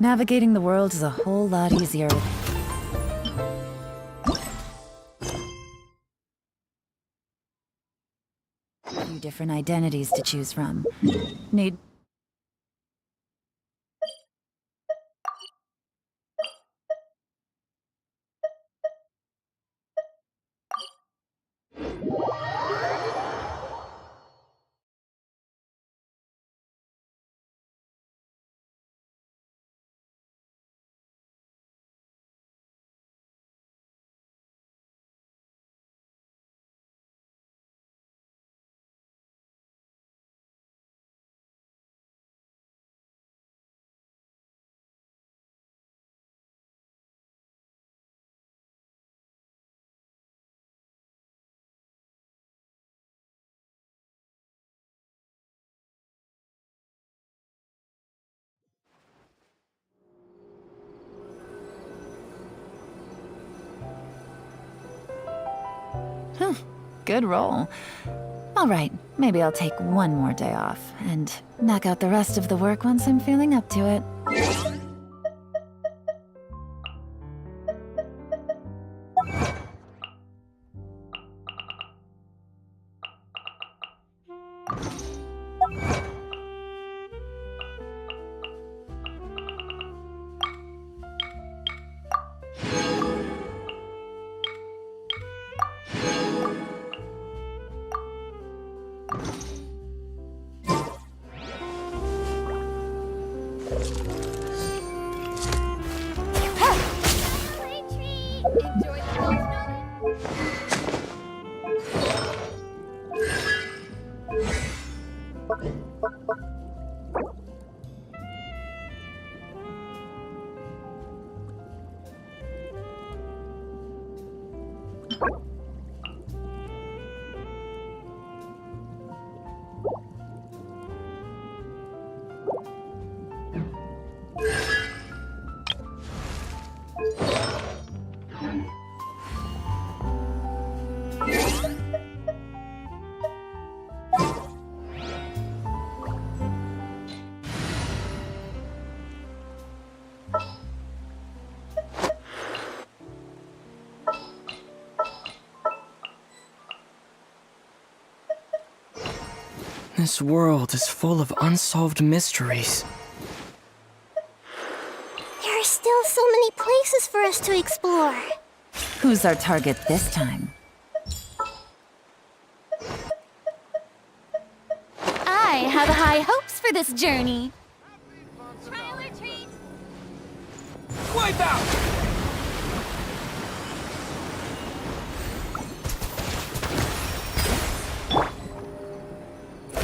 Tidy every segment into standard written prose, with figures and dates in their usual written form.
Navigating the world is a whole lot easier. A few different identities to choose from. Need... Good roll. All right, maybe I'll take one more day off and knock out the rest of the work once I'm feeling up to it. This world is full of unsolved mysteries. There are still so many places for us to explore. Who's our target this time? I have high hopes for this journey. Trial or treat? Wipe out!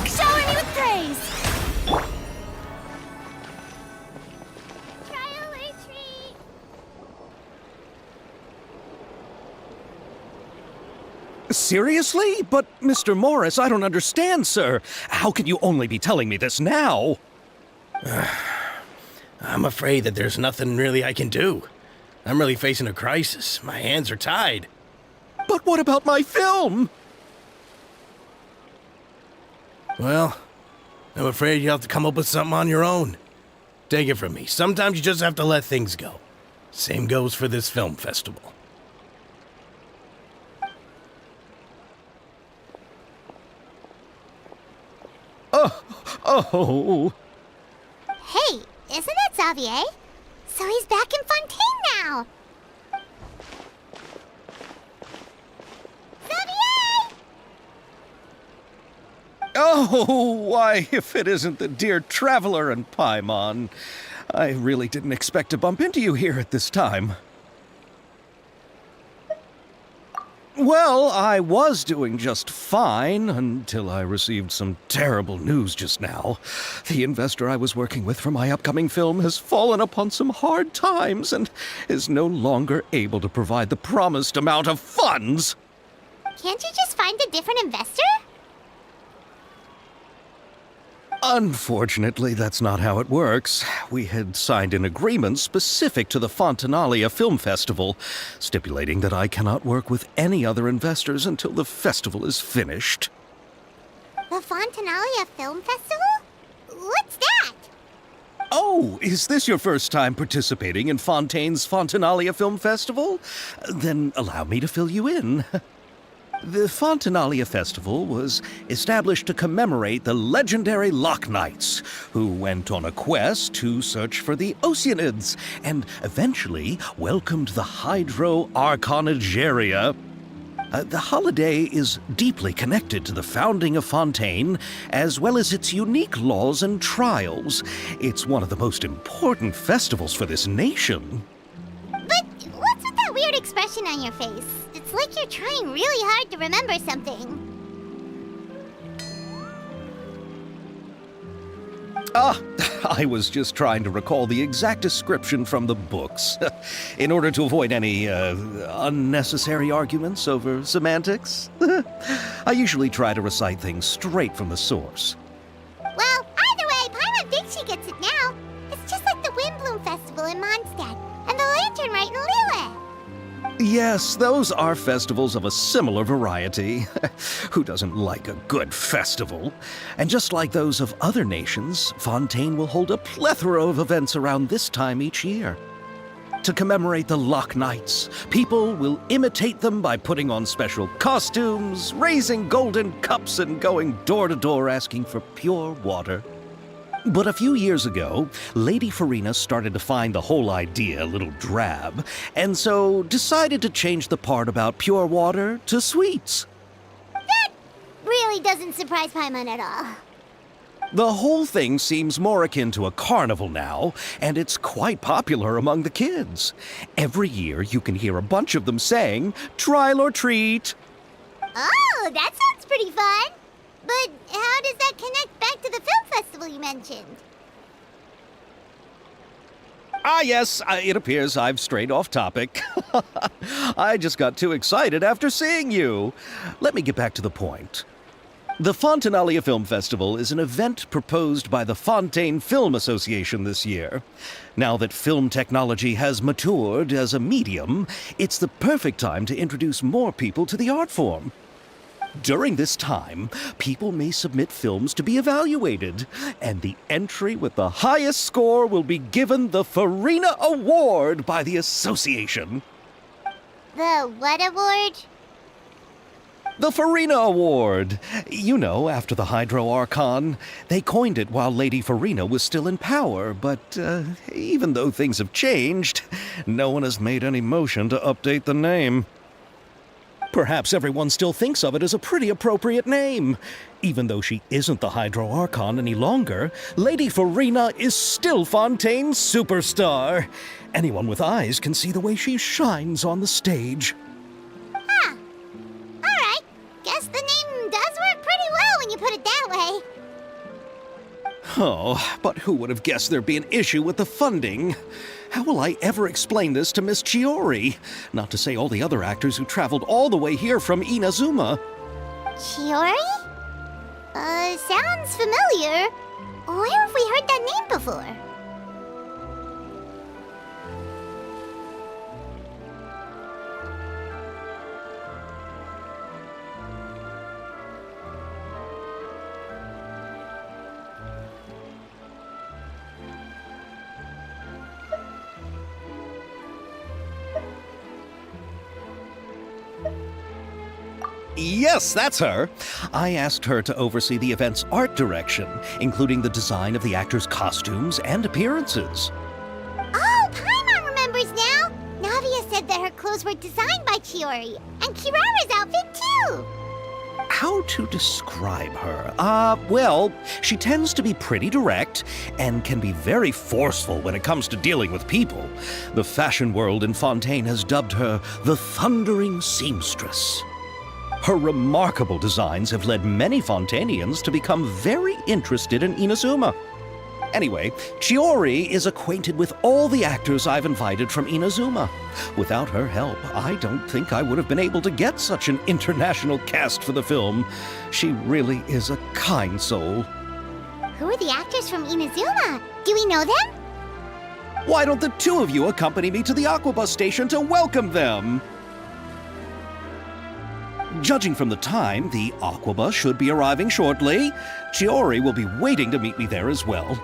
Shower me with praise! Trial or treat? Seriously? But, Mr. Morris, I don't understand, sir. How can you only be telling me this now? I'm afraid that there's nothing really I can do. I'm really facing a crisis. My hands are tied. But what about my film? Well, I'm afraid you'll have to come up with something on your own. Take it from me. Sometimes you just have to let things go. Same goes for this film festival. Oh. Hey, isn't that Xavier? So he's back in Fontaine now! Xavier! Oh, why, if it isn't the dear Traveler and Paimon. I really didn't expect to bump into you here at this time. Well, I was doing just fine until I received some terrible news just now. The investor I was working with for my upcoming film has fallen upon some hard times and is no longer able to provide the promised amount of funds. Can't you just find a different investor? Unfortunately, that's not how it works. We had signed an agreement specific to the Fontanalia Film Festival, stipulating that I cannot work with any other investors until the festival is finished. The Fontanalia Film Festival? What's that? Oh, is this your first time participating in Fontaine's Fontanalia Film Festival? Then allow me to fill you in. The Fontanalia Festival was established to commemorate the legendary Loch Knights, who went on a quest to search for the Oceanids and eventually welcomed the Hydro Arconageria. The holiday is deeply connected to the founding of Fontaine, as well as its unique laws and trials. It's one of the most important festivals for this nation. But what's with that weird expression on your face? It's like you're trying really hard to remember something. I was just trying to recall the exact description from the books, in order to avoid any unnecessary arguments over semantics. I usually try to recite things straight from the source. Well, either way, Paimon thinks she gets it now. It's just like the Windbloom Festival in Mondstadt and the Lantern Rite in Lille. Yes, those are festivals of a similar variety. Who doesn't like a good festival? And just like those of other nations, Fontaine will hold a plethora of events around this time each year. To commemorate the Loch Knights, people will imitate them by putting on special costumes, raising golden cups, and going door to door asking for pure water. But a few years ago, Lady Farina started to find the whole idea a little drab, and so decided to change the part about pure water to sweets. That really doesn't surprise Paimon at all. The whole thing seems more akin to a carnival now, and it's quite popular among the kids. Every year you can hear a bunch of them saying, "Trial or treat." Oh, that sounds pretty fun. But how does that connect back to the film festival you mentioned? Ah, yes, it appears I've strayed off topic. I just got too excited after seeing you. Let me get back to the point. The Fontanalia Film Festival is an event proposed by the Fontaine Film Association this year. Now that film technology has matured as a medium, it's the perfect time to introduce more people to the art form. During this time, people may submit films to be evaluated, and the entry with the highest score will be given the Farina Award by the association. The what award? The Farina Award. You know, after the Hydro Archon. They coined it while Lady Farina was still in power, but even though things have changed, no one has made any motion to update the name. Perhaps everyone still thinks of it as a pretty appropriate name. Even though she isn't the Hydro Archon any longer, Lady Farina is still Fontaine's superstar. Anyone with eyes can see the way she shines on the stage. Huh. Alright. Guess the name does work pretty well when you put it that way. Oh, but who would have guessed there'd be an issue with the funding? How will I ever explain this to Miss Chiori? Not to say all the other actors who traveled all the way here from Inazuma. Chiori? Sounds familiar. Where have we heard that name before? Yes, that's her. I asked her to oversee the event's art direction, including the design of the actors' costumes and appearances. Oh, Paimon remembers now! Navia said that her clothes were designed by Chiori, and Kirara's outfit too! How to describe her? Well, she tends to be pretty direct and can be very forceful when it comes to dealing with people. The fashion world in Fontaine has dubbed her the Thundering Seamstress. Her remarkable designs have led many Fontainians to become very interested in Inazuma. Anyway, Chiori is acquainted with all the actors I've invited from Inazuma. Without her help, I don't think I would have been able to get such an international cast for the film. She really is a kind soul. Who are the actors from Inazuma? Do we know them? Why don't the two of you accompany me to the Aquabus station to welcome them? Judging from the time, the Aquabus should be arriving shortly. Chiori will be waiting to meet me there as well.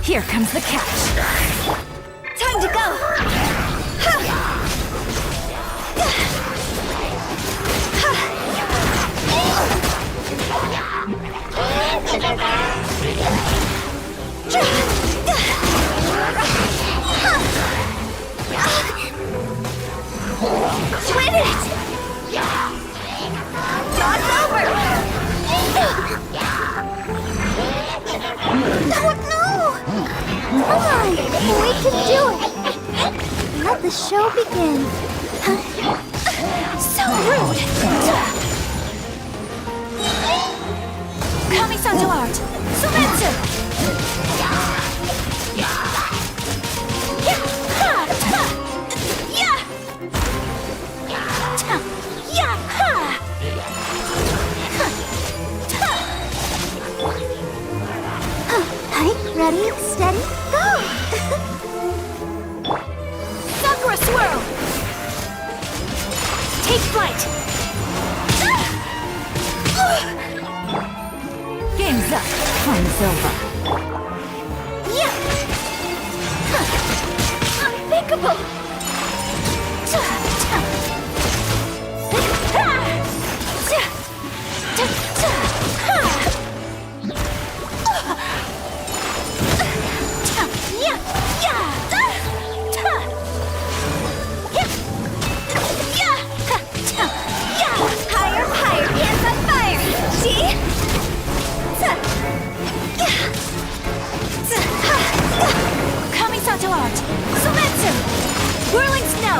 Here comes the catch. Time to go! Win it! Dog's over! No! Come on! We can do it! Let the show begin! So rude! Kami-santo art! Sumetsu! Ready, steady, go! Sakura swirl! Take flight! Game's up, time's over. Yeah! Unthinkable! Higher, higher, hands on fire! See? Kami-santo art! Sumetsu! Whirling snow!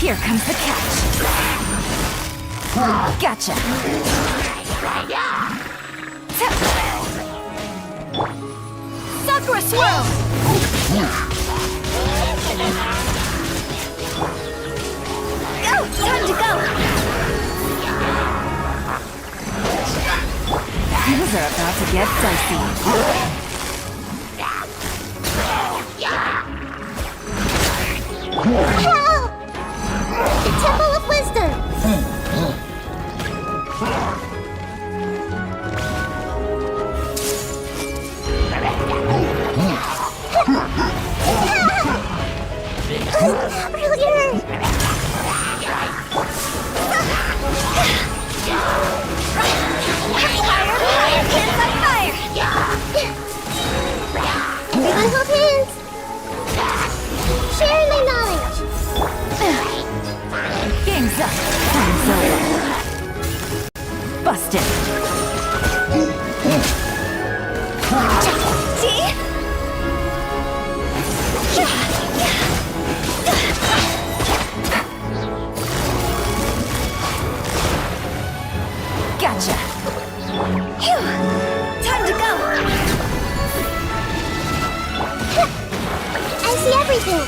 Here comes the catch. Gotcha. Sakura swirl! Go! Time to go! Things are about to get dicey. Help! The Temple of Wisdom! Brilliant! Fire! Hands on fire! Everyone hold hands! Sharing my knowledge! Game's up. Time's over. Busted. See? Gotcha. Phew. Time to go. I see everything!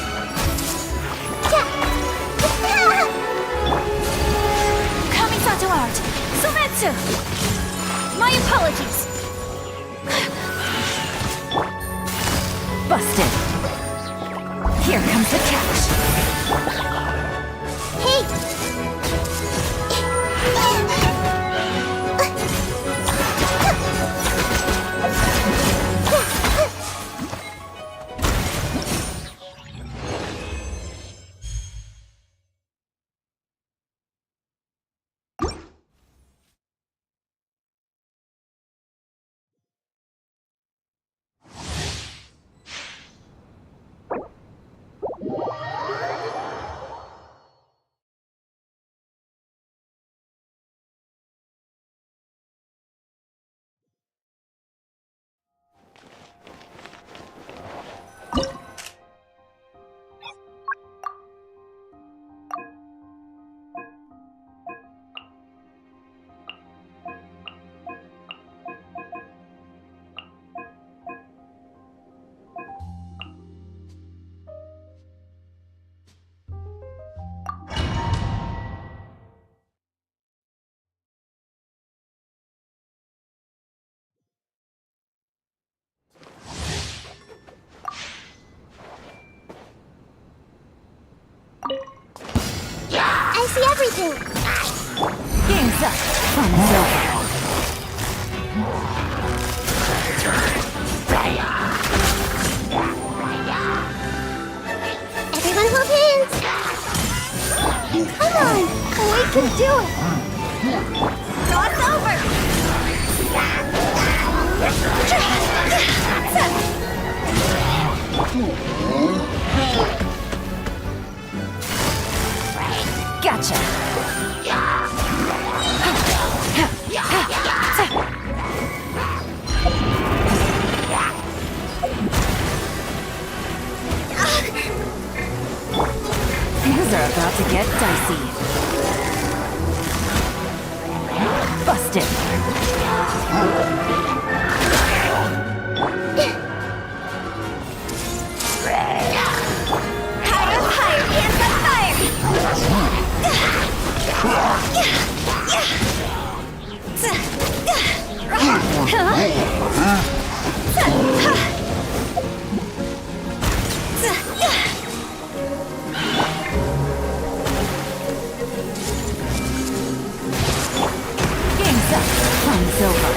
Kamisato art. Sometsu. My apologies. Busted. Here comes the catch. Hey! I see everything! Game's up. Fun's over. Everyone hold hands! Come on! We can do it! Cross over. Gotcha. Things are about to get dicey. Busted. Higher, higher, hands on fire! Game's up. Time's over.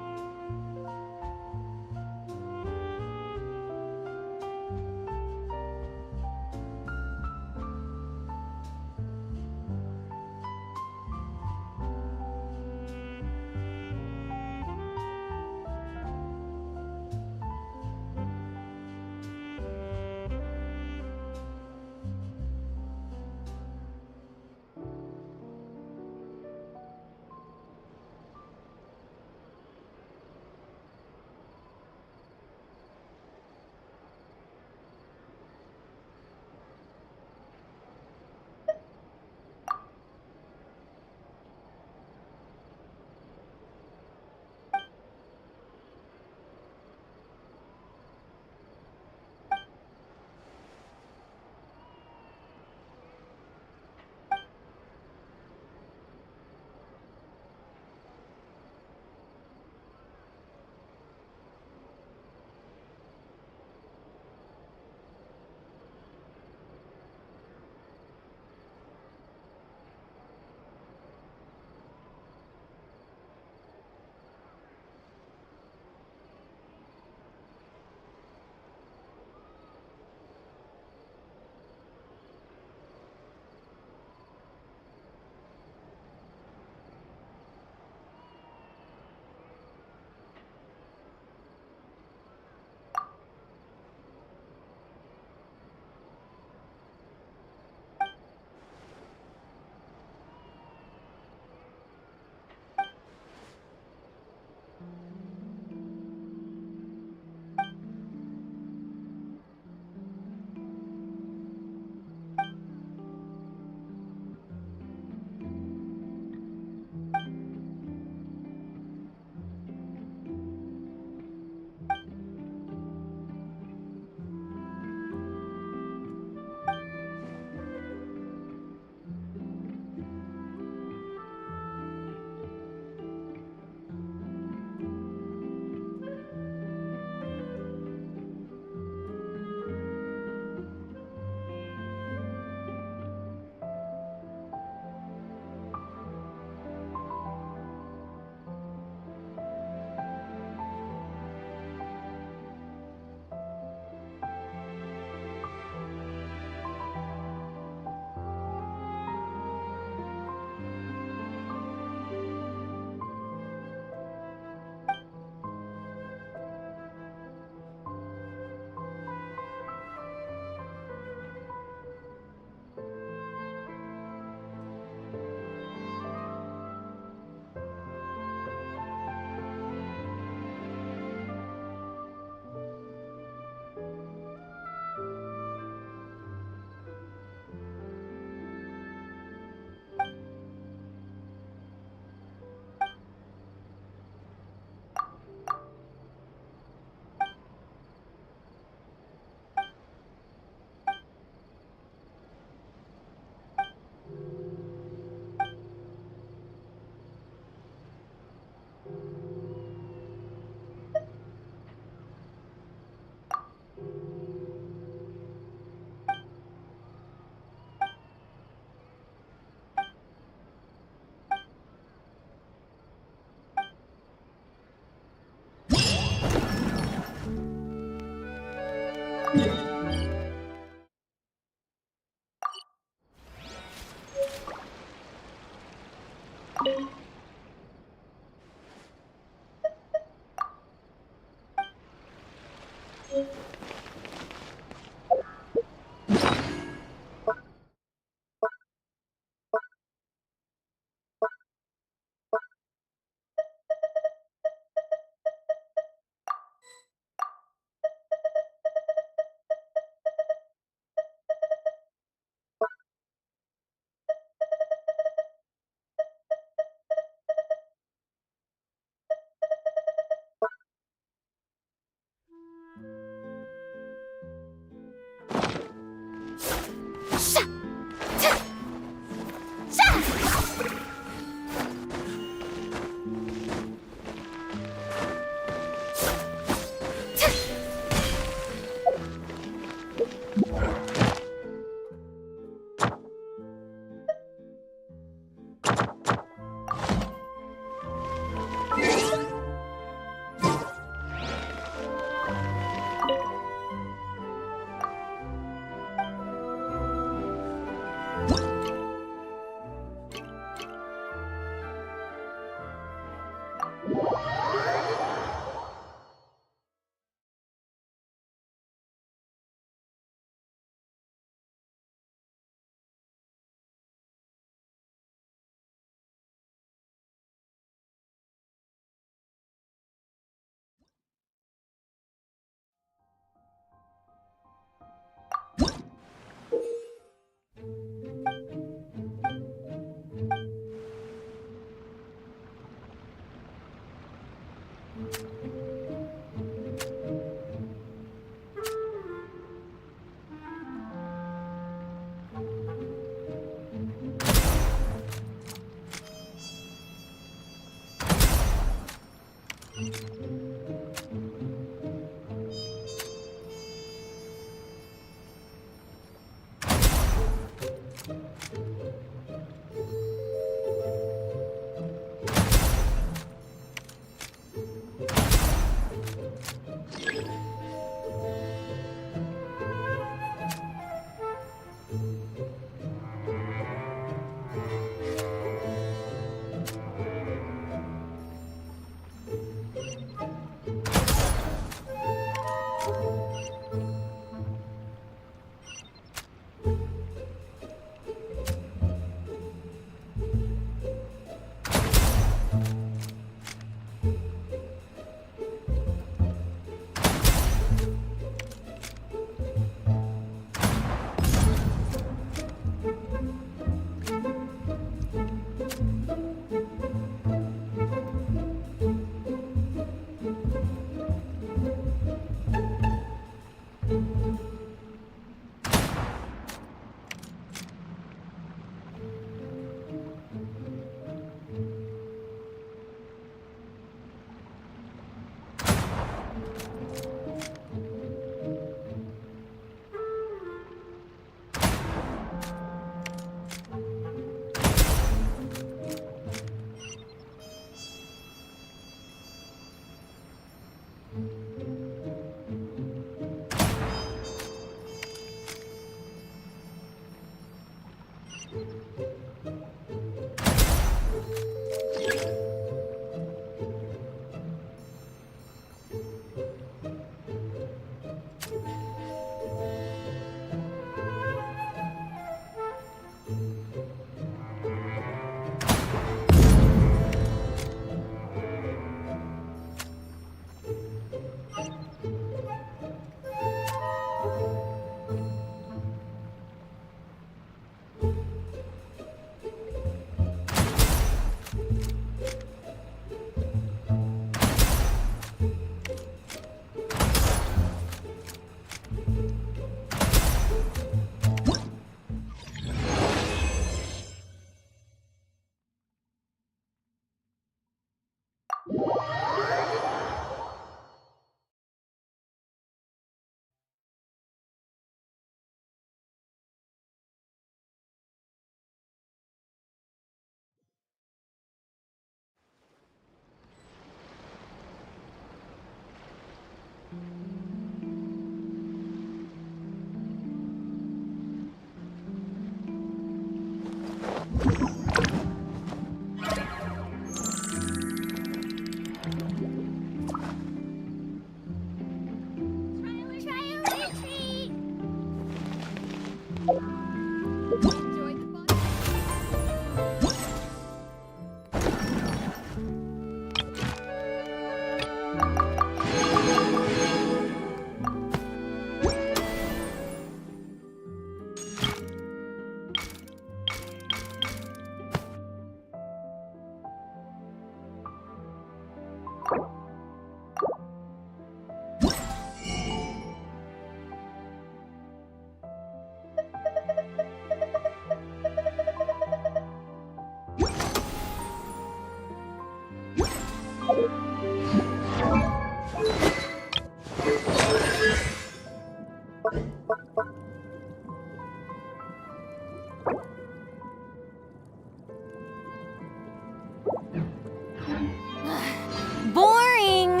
Boring!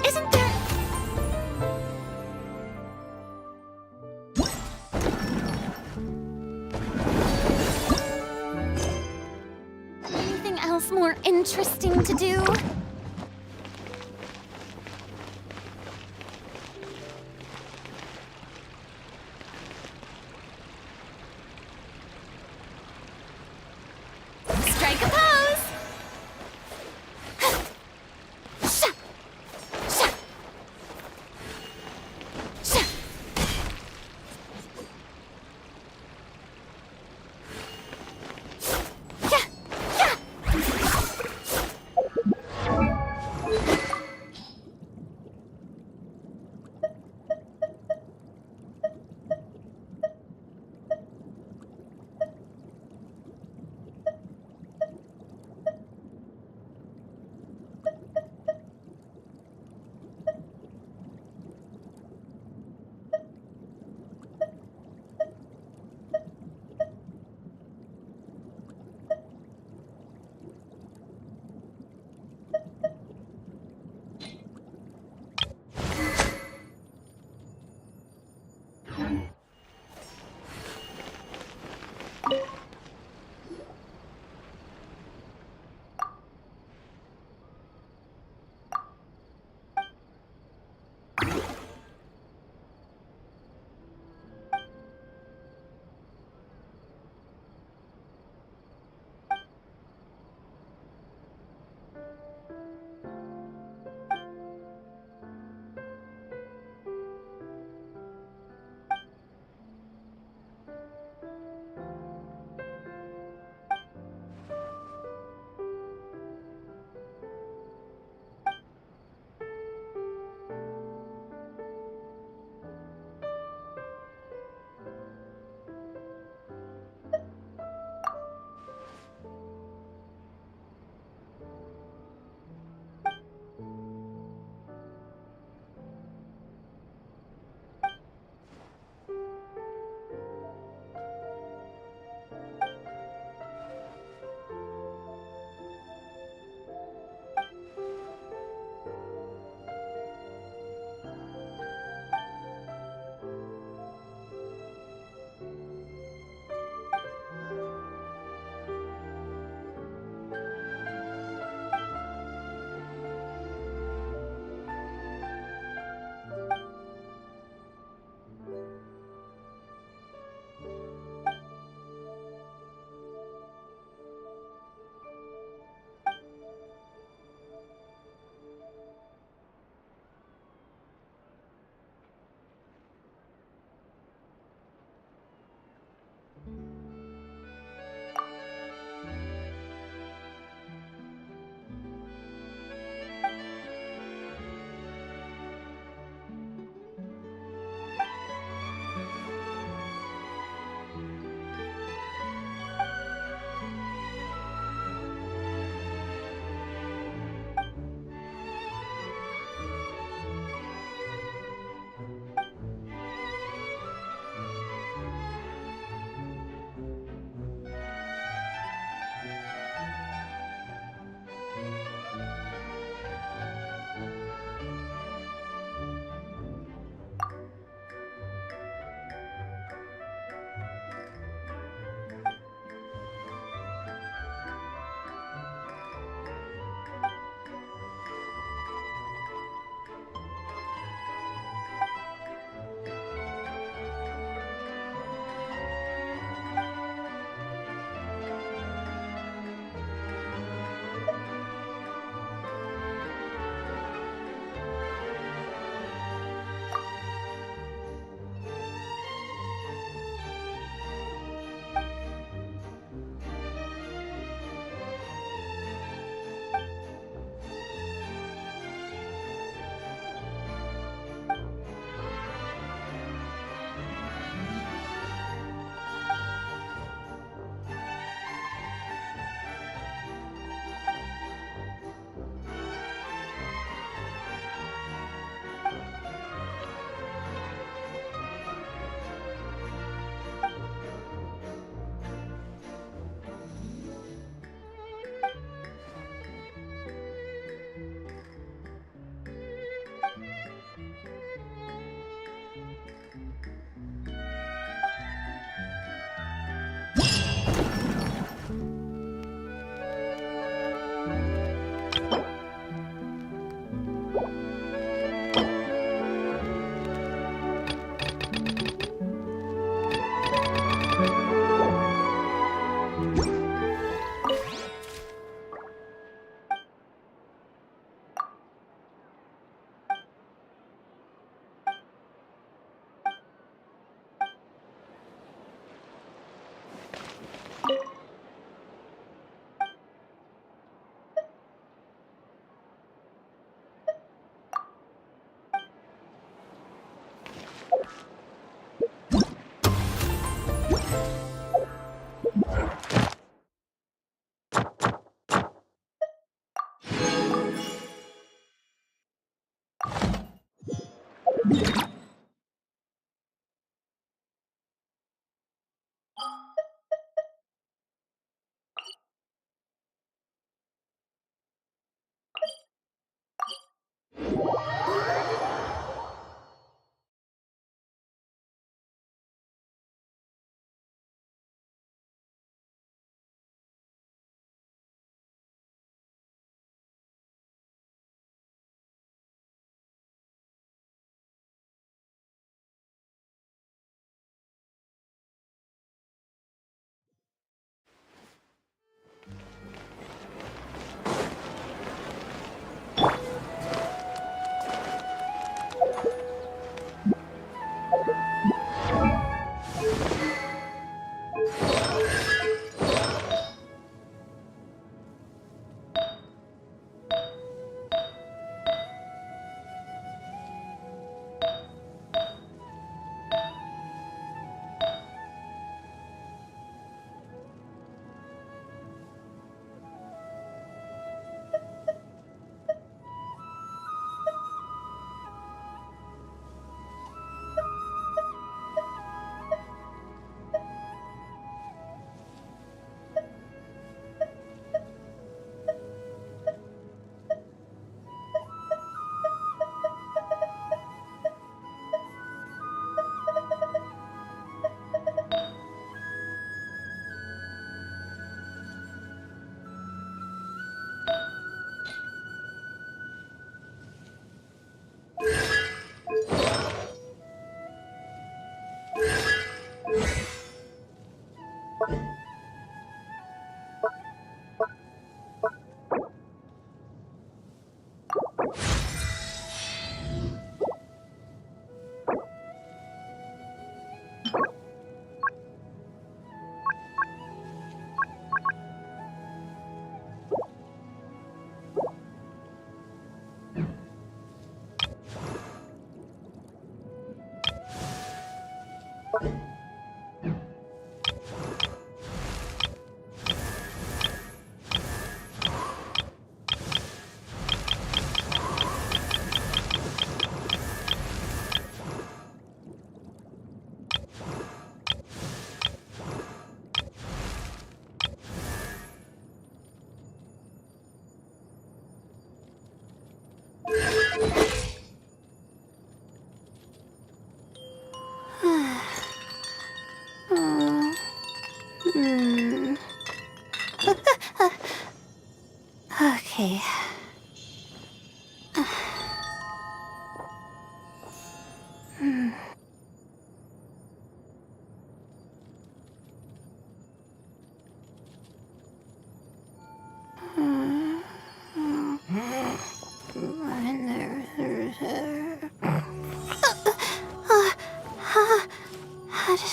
Isn't there... anything else more interesting to do? Strike a pose! Sha! Sha! Sha! Ya! Ya!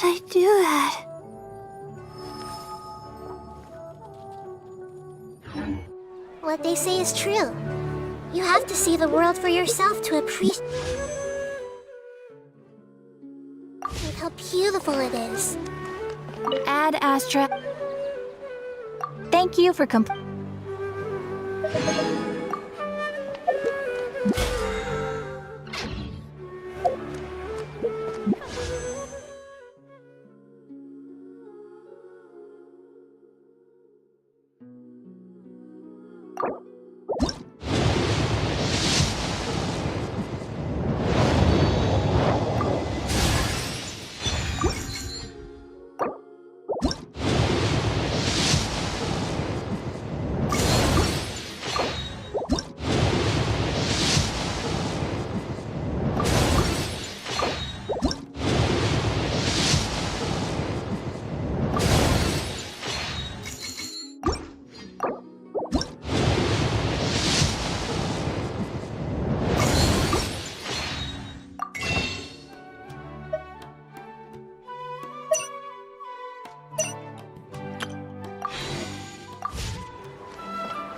I do that? What they say is true. You have to see the world for yourself to appreciate how beautiful it is. Ad Astra. Thank you for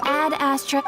Ad Astra.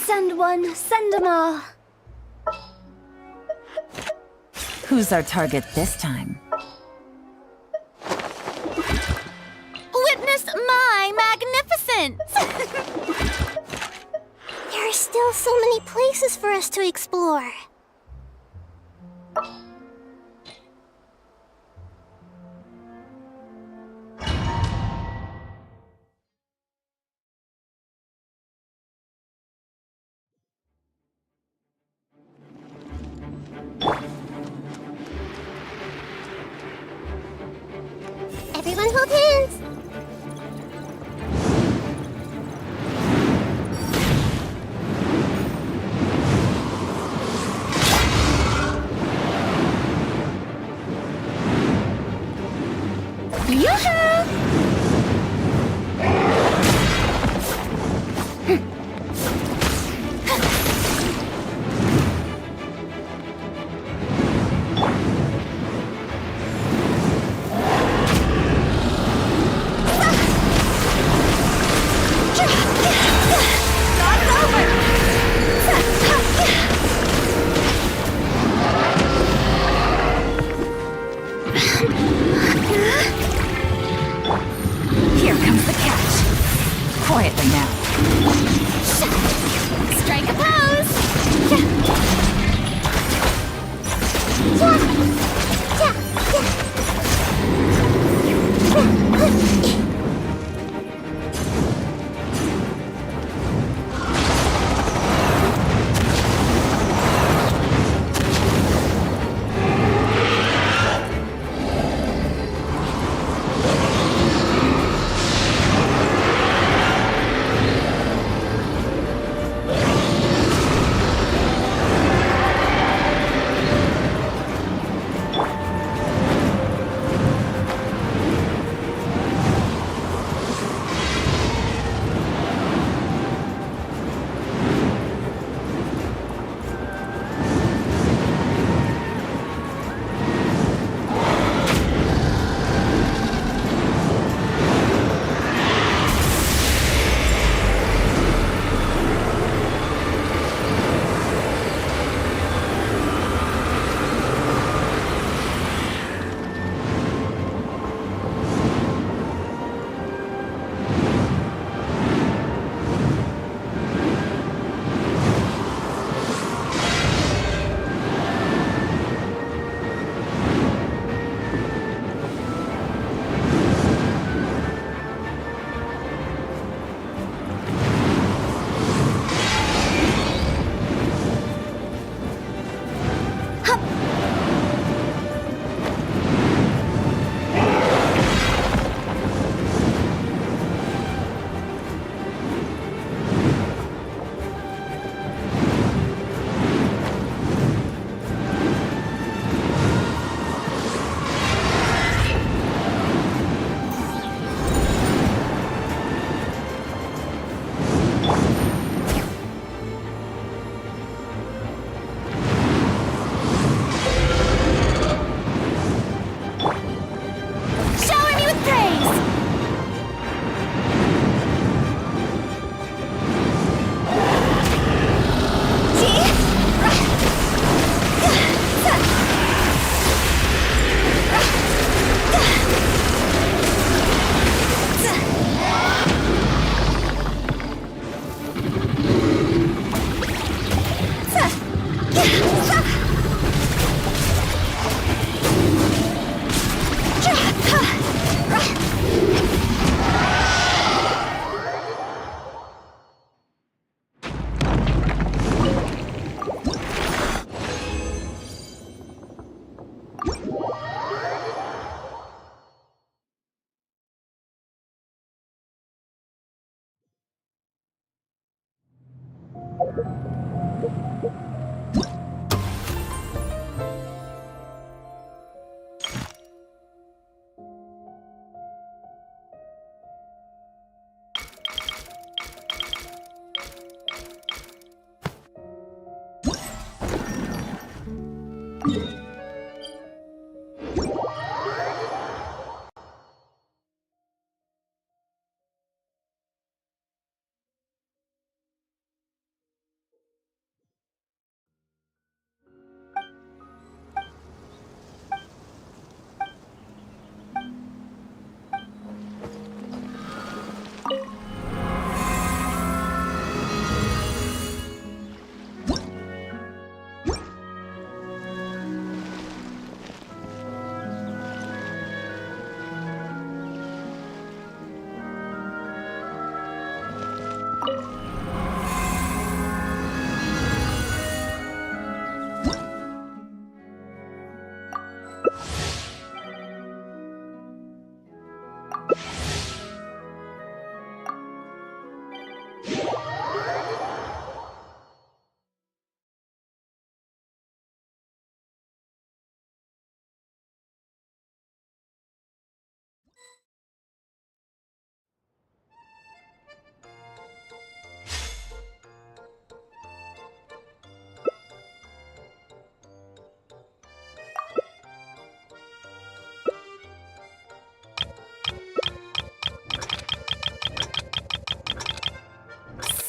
Send one, send them all. Who's our target this time? Witness my magnificence! There are still so many places for us to explore. Everyone hold hands!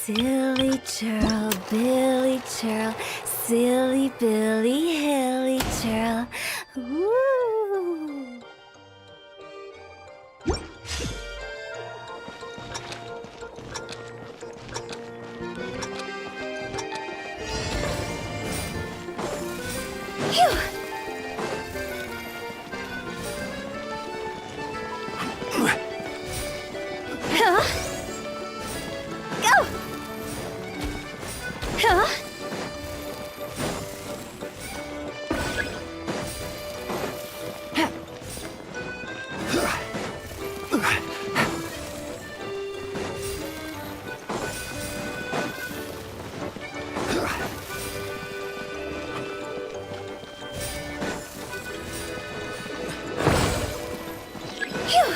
Silly churl, Billy churl, silly Billy, hilly churl. Woo! Phew! Huh? Go! Huh? Phew!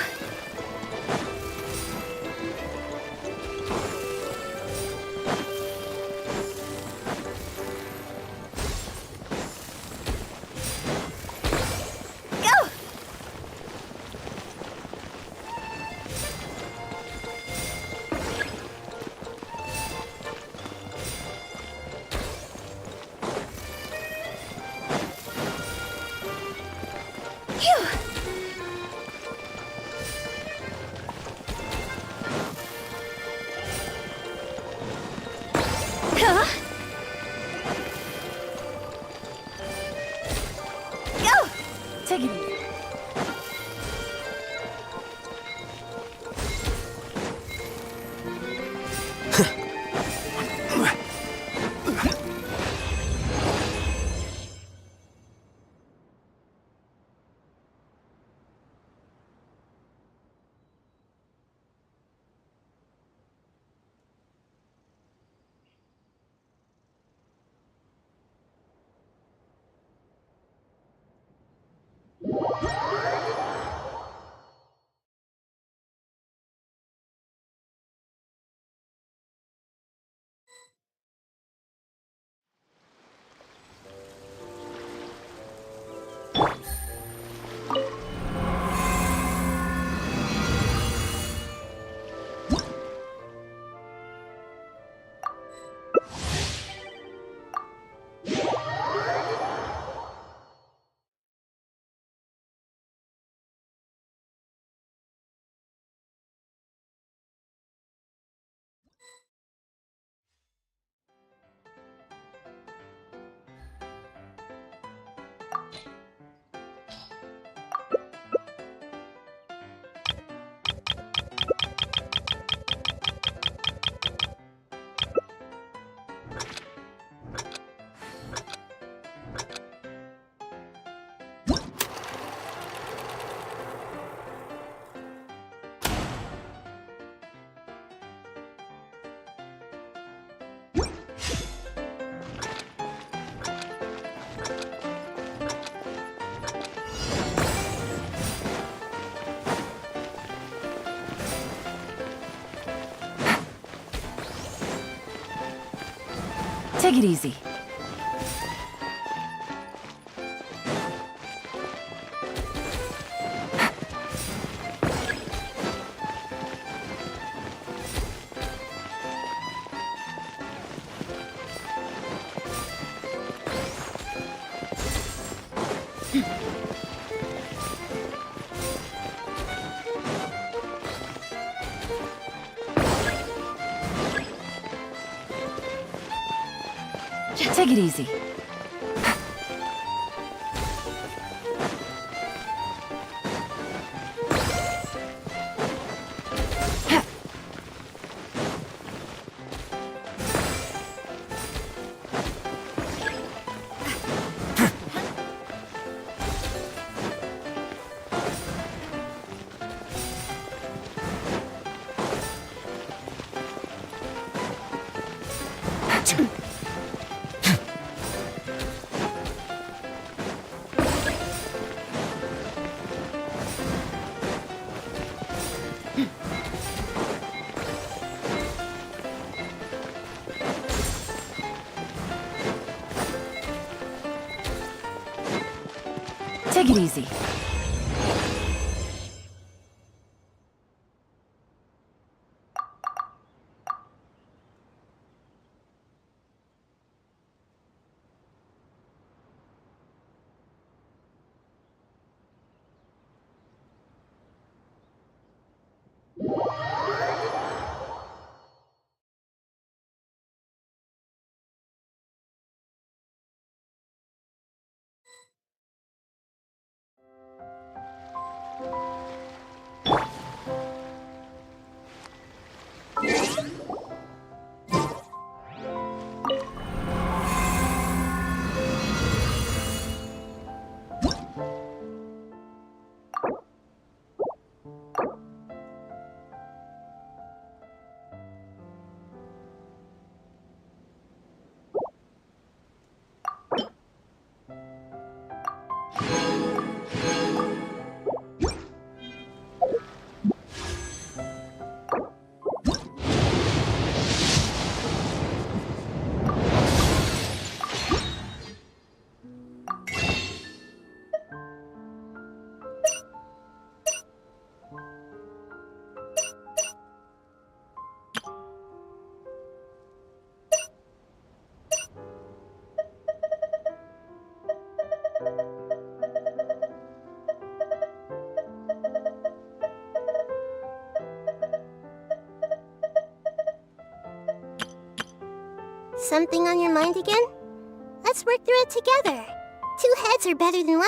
Go! Phew! Huh? Go! Take it easy. Take it easy. Take it easy. Take it easy. Something on your mind again? Let's work through it together. 2 heads are better than 1.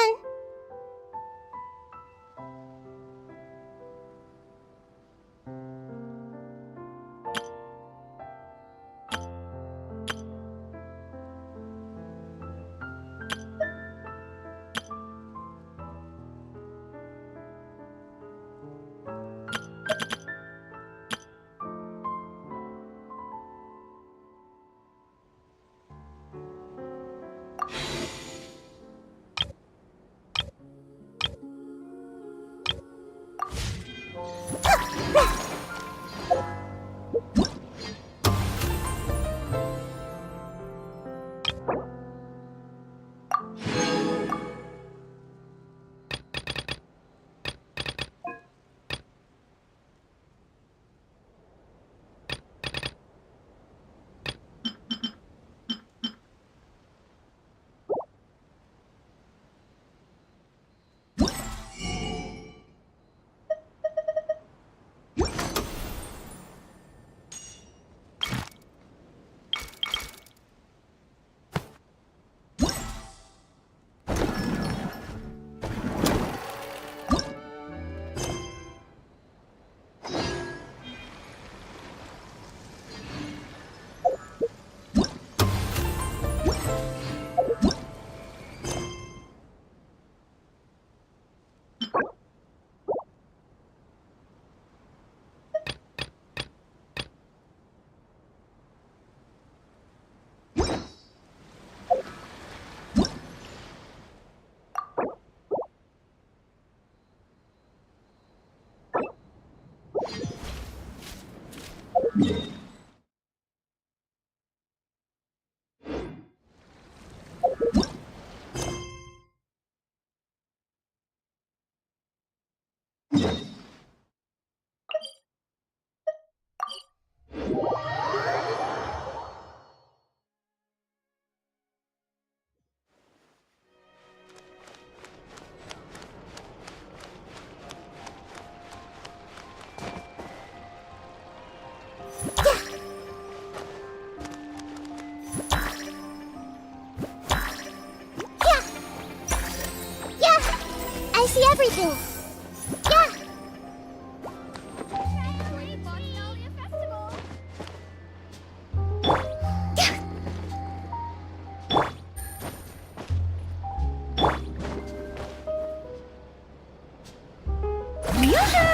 everything. Yeah.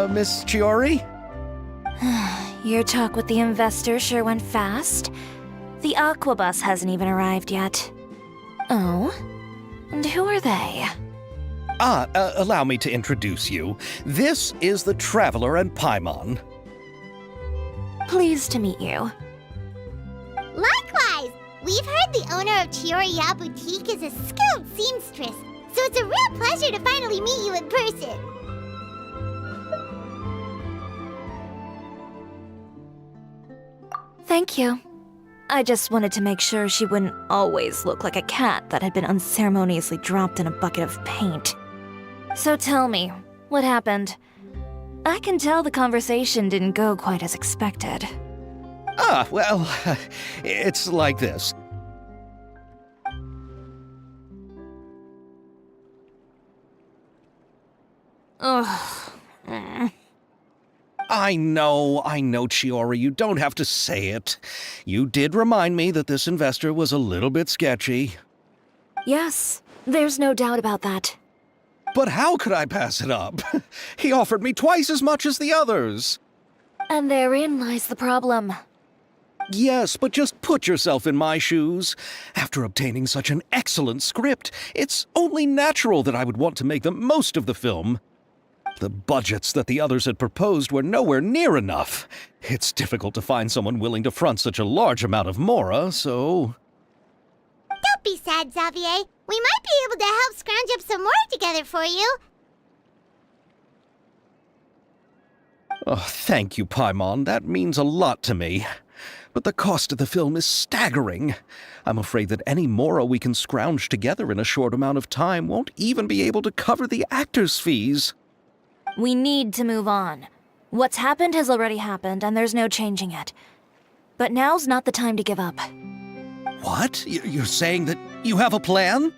Miss Chiori? Your talk with the investor sure went fast. The Aquabus hasn't even arrived yet. Oh? And who are they? Allow me to introduce you. This is the Traveler and Paimon. Pleased to meet you. Likewise! We've heard the owner of Chioriya Boutique is a skilled seamstress, so it's a real pleasure to finally meet you in person. Thank you. I just wanted to make sure she wouldn't always look like a cat that had been unceremoniously dropped in a bucket of paint. So tell me, what happened? I can tell the conversation didn't go quite as expected. Well, it's like this. Ugh. I know, Chiori, you don't have to say it. You did remind me that this investor was a little bit sketchy. Yes, there's no doubt about that. But how could I pass it up? He offered me twice as much as the others. And therein lies the problem. Yes, but just put yourself in my shoes. After obtaining such an excellent script, it's only natural that I would want to make the most of the film. The budgets that the others had proposed were nowhere near enough. It's difficult to find someone willing to front such a large amount of mora, so... Don't be sad, Xavier. We might be able to help scrounge up some more together for you. Oh, thank you, Paimon. That means a lot to me. but the cost of the film is staggering. I'm afraid that any mora we can scrounge together in a short amount of time won't even be able to cover the actors' fees. We need to move on. What's happened has already happened, and there's no changing it. But now's not the time to give up. What? You're saying that you have a plan?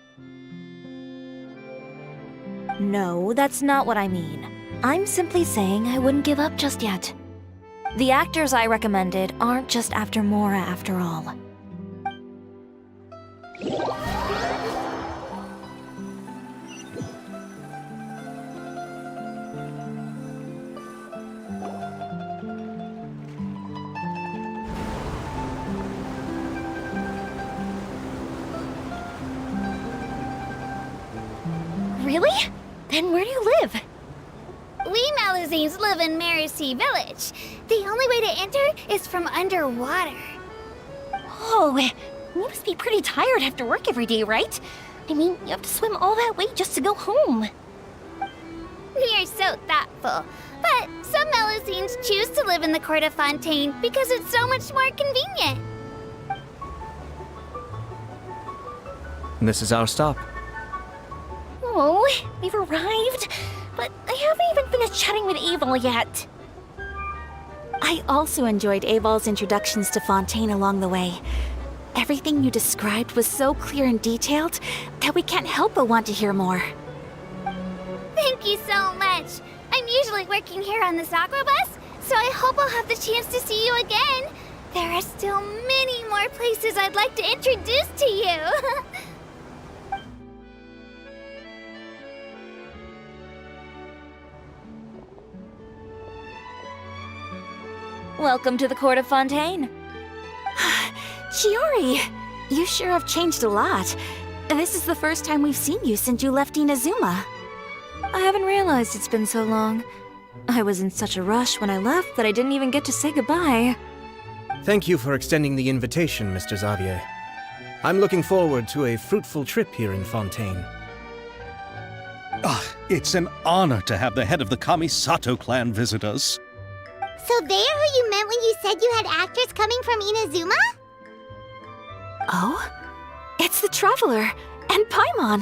No, that's not what I mean. I'm simply saying I wouldn't give up just yet. The actors I recommended aren't just after Mora after all. Really? Then where do you live? We Malazines live in Marcy Village. The only way to enter is from underwater. Oh, you must be pretty tired after work every day, right? I mean, you have to swim all that way just to go home. We are so thoughtful. But some Malazines choose to live in the Court of Fontaine because it's so much more convenient. This is our stop. Oh, we've arrived, but I haven't even finished chatting with Aval yet. I also enjoyed Aval's introductions to Fontaine along the way. Everything you described was so clear and detailed that we can't help but want to hear more. Thank you so much. I'm usually working here on the Sakura bus, so I hope I'll have the chance to see you again. There are still many more places I'd like to introduce to you. Welcome to the Court of Fontaine. Chiori, you sure have changed a lot. This is the first time we've seen you since you left Inazuma. I haven't realized it's been so long. I was in such a rush when I left that I didn't even get to say goodbye. Thank you for extending the invitation, Mr. Xavier. I'm looking forward to a fruitful trip here in Fontaine. It's an honor to have the head of the Kamisato clan visit us. So they're who you meant when you said you had actors coming from Inazuma? Oh? It's the Traveler and Paimon.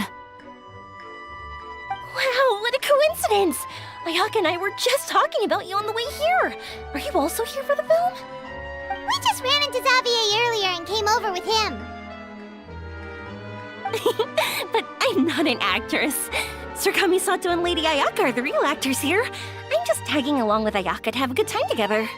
Wow, what a coincidence! Ayaka and I were just talking about you on the way here. Are you also here for the film? We just ran into Xavier earlier and came over with him. But I'm not an actress. Sir Kamisato and Lady Ayaka are the real actors here. I'm just tagging along with Ayaka to have a good time together.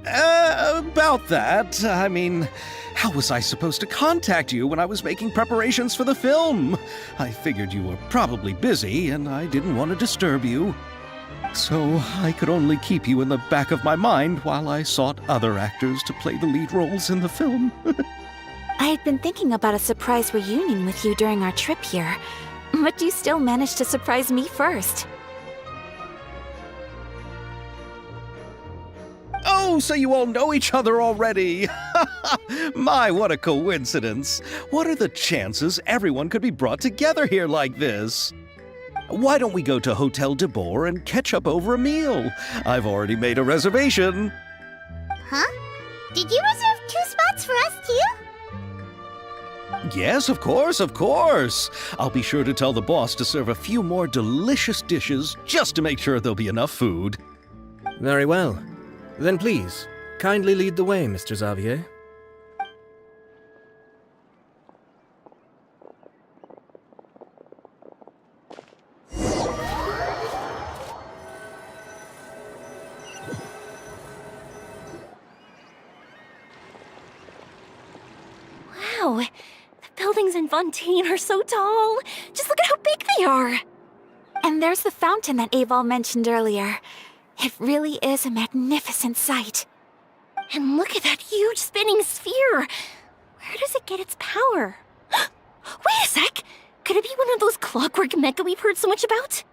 About that, I mean, how was I supposed to contact you when I was making preparations for the film? I figured you were probably busy, and I didn't want to disturb you. So I could only keep you in the back of my mind while I sought other actors to play the lead roles in the film. I had been thinking about a surprise reunion with you during our trip here, but you still managed to surprise me first. Oh, so you all know each other already! My, what a coincidence! What are the chances everyone could be brought together here like this? Why don't we go to Hotel de Boer and catch up over a meal? I've already made a reservation. Huh? Did you reserve 2 spots for us too? Yes, of course, of course. I'll be sure to tell the boss to serve a few more delicious dishes just to make sure there'll be enough food. Very well. Then please, kindly lead the way, Mr. Xavier. Wow, the buildings in Fontaine are so tall. Just look at how big they are. And there's the fountain that Aval mentioned earlier. It really is a magnificent sight. And look at that huge spinning sphere. Where does it get its power? Wait a sec! Could it be one of those clockwork mecha we've heard so much about?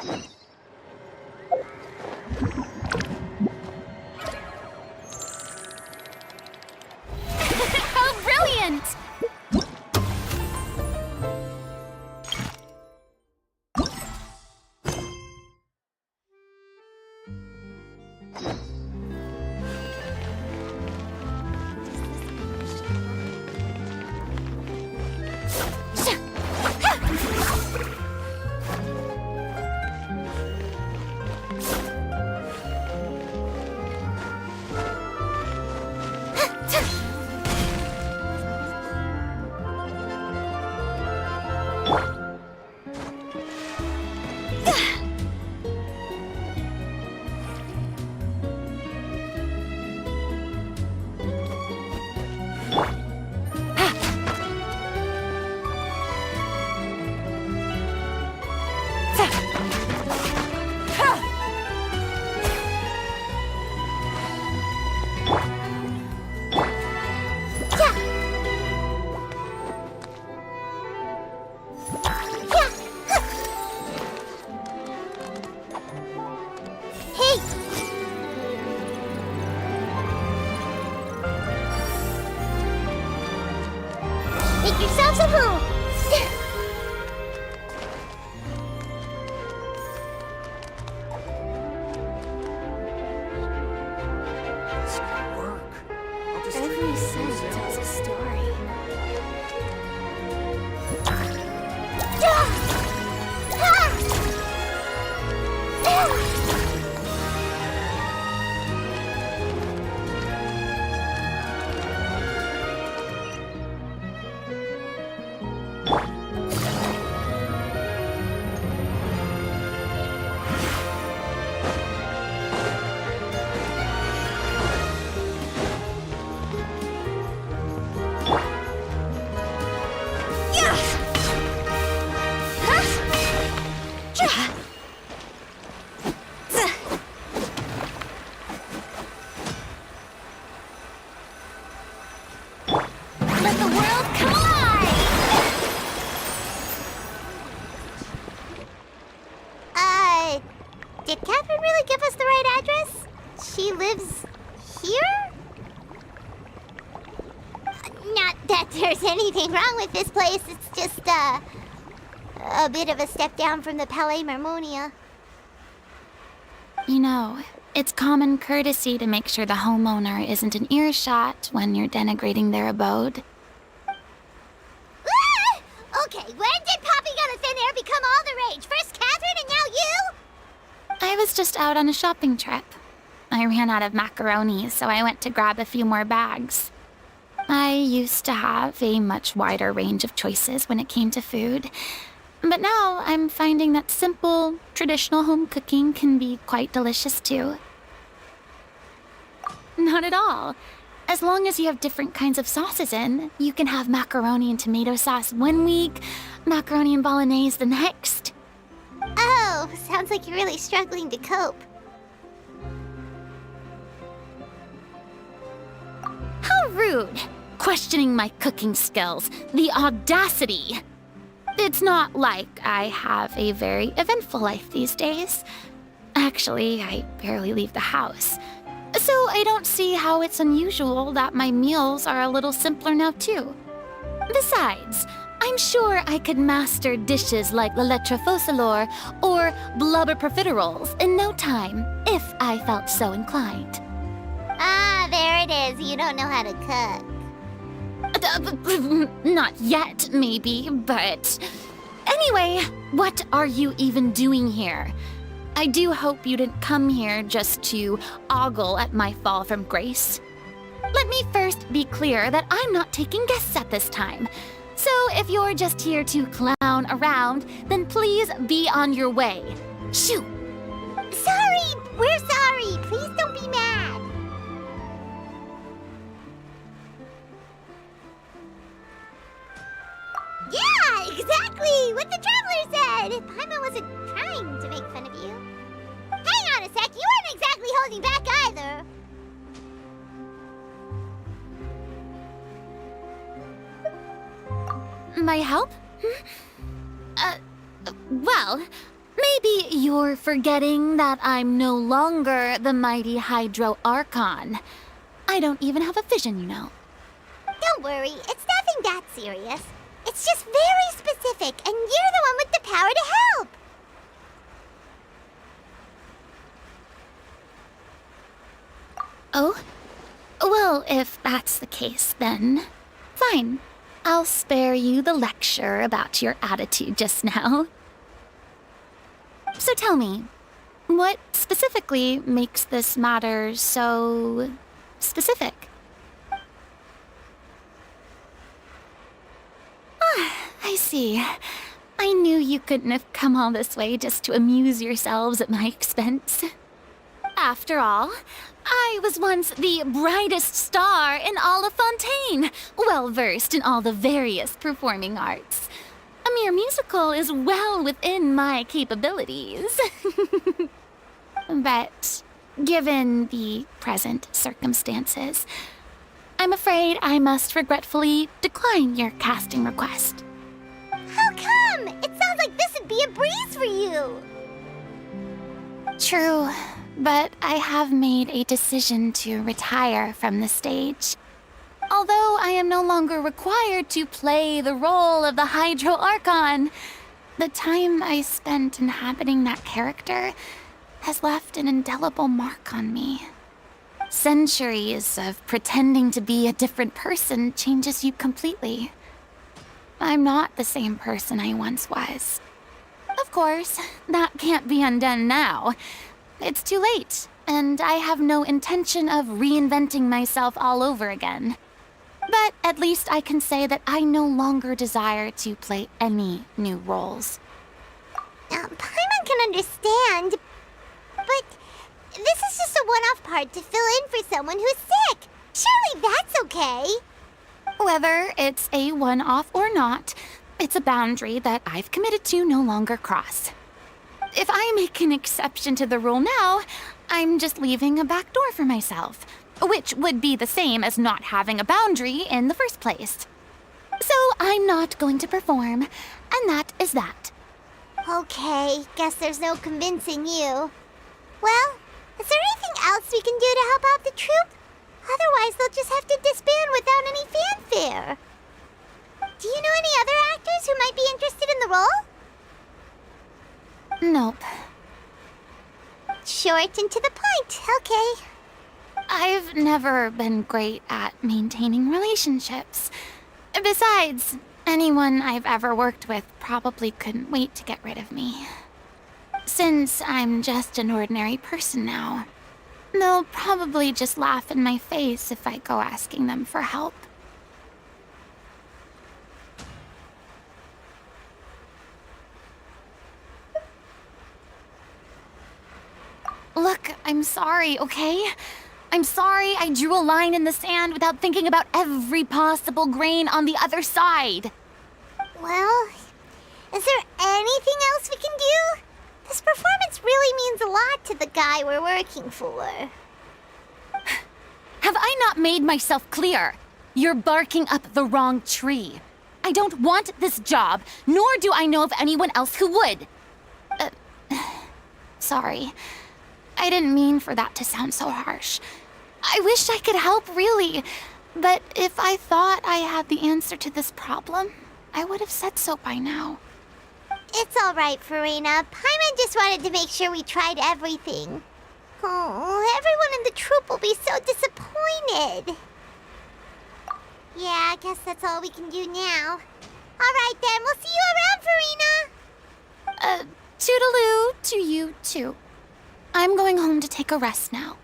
How brilliant! Make yourselves at home. Every scent tells a story. Let the world collide! Did Catherine really give us the right address? She lives here? Not that there's anything wrong with this place. It's just, a bit of a step down from the Palais Marmonia. You know, it's common courtesy to make sure the homeowner isn't in earshot when you're denigrating their abode. Ah! Okay, when did popping out of thin air become all the rage? First Catherine and now you? I was just out on a shopping trip. I ran out of macaroni, so I went to grab a few more bags. I used to have a much wider range of choices when it came to food, but now I'm finding that simple, traditional home cooking can be quite delicious too. Not at all. As long as you have different kinds of sauces in, you can have macaroni and tomato sauce one week, macaroni and bolognese the next. Oh, sounds like you're really struggling to cope. How rude! Questioning my cooking skills. The audacity! It's not like I have a very eventful life these days. Actually, I barely leave the house. So I don't see how it's unusual that my meals are a little simpler now too. Besides, I'm sure I could master dishes like la lettre focilor or blubber profiteroles in no time, if I felt so inclined. Ah, there it is. You don't know how to cook. Not yet, maybe, but... Anyway, what are you even doing here? I do hope you didn't come here just to ogle at my fall from grace. Let me first be clear that I'm not taking guests at this time. So if you're just here to clown around, then please be on your way. Shoo! Sorry! We're sorry! Please don't be mad! Yeah, exactly! What the Traveler said! Paimon wasn't trying to make fun of you. Hang on a sec, you weren't exactly holding back either. My help? Well, Maybe you're forgetting that I'm no longer the mighty Hydro Archon. I don't even have a vision, you know. Don't worry, it's nothing that serious. It's just very specific, and you're the one with the power to help. Oh? Well, if that's the case, then fine. I'll spare you the lecture about your attitude just now. So tell me, what specifically makes this matter so specific? Ah, I see. I knew you couldn't have come all this way just to amuse yourselves at my expense. After all, I was once the brightest star in all of Fontaine, well-versed in all the various performing arts. A mere musical is well within my capabilities. But given the present circumstances, I'm afraid I must regretfully decline your casting request. How come? It sounds like this would be a breeze for you. True, but I have made a decision to retire from the stage. Although I am no longer required to play the role of the Hydro Archon, the time I spent inhabiting that character has left an indelible mark on me. Centuries of pretending to be a different person changes you completely. I'm not the same person I once was. Of course, that can't be undone now. It's too late, and I have no intention of reinventing myself all over again. But at least I can say that I no longer desire to play any new roles. Paimon can understand, but this is just a one-off part to fill in for someone who's sick. Surely that's okay. Whether it's a one-off or not, it's a boundary that I've committed to no longer cross. If I make an exception to the rule now, I'm just leaving a back door for myself, which would be the same as not having a boundary in the first place. So I'm not going to perform, and that is that. Okay, guess there's no convincing you. Well, is there anything else we can do to help out the troupe? Otherwise, they'll just have to disband without any fanfare. Do you know any other actors who might be interested in the role? Nope. Short and to the point, okay. I've never been great at maintaining relationships. Besides, anyone I've ever worked with probably couldn't wait to get rid of me. Since I'm just an ordinary person now, they'll probably just laugh in my face if I go asking them for help. Look, I'm sorry, okay? I'm sorry I drew a line in the sand without thinking about every possible grain on the other side. Well, is there anything else we can do? This performance really means a lot to the guy we're working for. Have I not made myself clear? You're barking up the wrong tree. I don't want this job, nor do I know of anyone else who would. Sorry. I didn't mean for that to sound so harsh. I wish I could help, really. But if I thought I had the answer to this problem, I would have said so by now. It's all right, Farina. Paimon just wanted to make sure we tried everything. Oh, everyone in the troupe will be so disappointed. Yeah, I guess that's all we can do now. All right, then. We'll see you around, Farina. Toodaloo to you, too. I'm going home to take a rest now.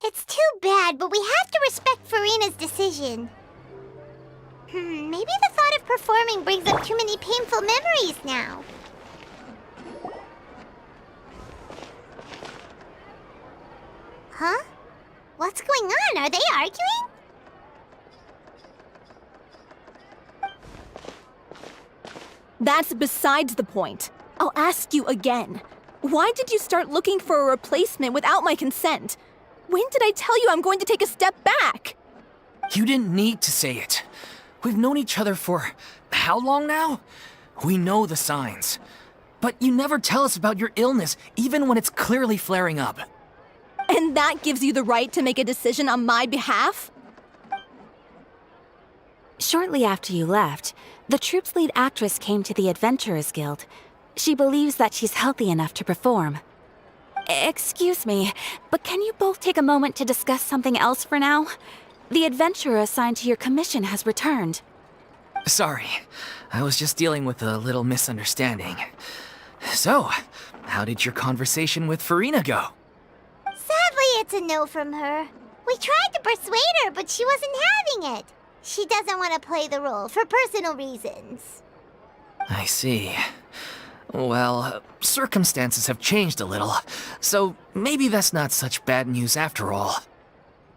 It's too bad, but we have to respect Farina's decision. Maybe the thought of performing brings up too many painful memories now. Huh? What's going on? Are they arguing? That's besides the point. I'll ask you again. Why did you start looking for a replacement without my consent? When did I tell you I'm going to take a step back? You didn't need to say it. We've known each other for how long now? We know the signs. But you never tell us about your illness, even when it's clearly flaring up. And that gives you the right to make a decision on my behalf? Shortly after you left, the troupe's lead actress came to the Adventurers Guild. She believes that she's healthy enough to perform. Excuse me, but can you both take a moment to discuss something else for now? The adventurer assigned to your commission has returned. Sorry, I was just dealing with a little misunderstanding. So, how did your conversation with Farina go? Sadly, it's a no from her. We tried to persuade her, but she wasn't having it. She doesn't want to play the role for personal reasons. I see. Well, circumstances have changed a little, so maybe that's not such bad news after all.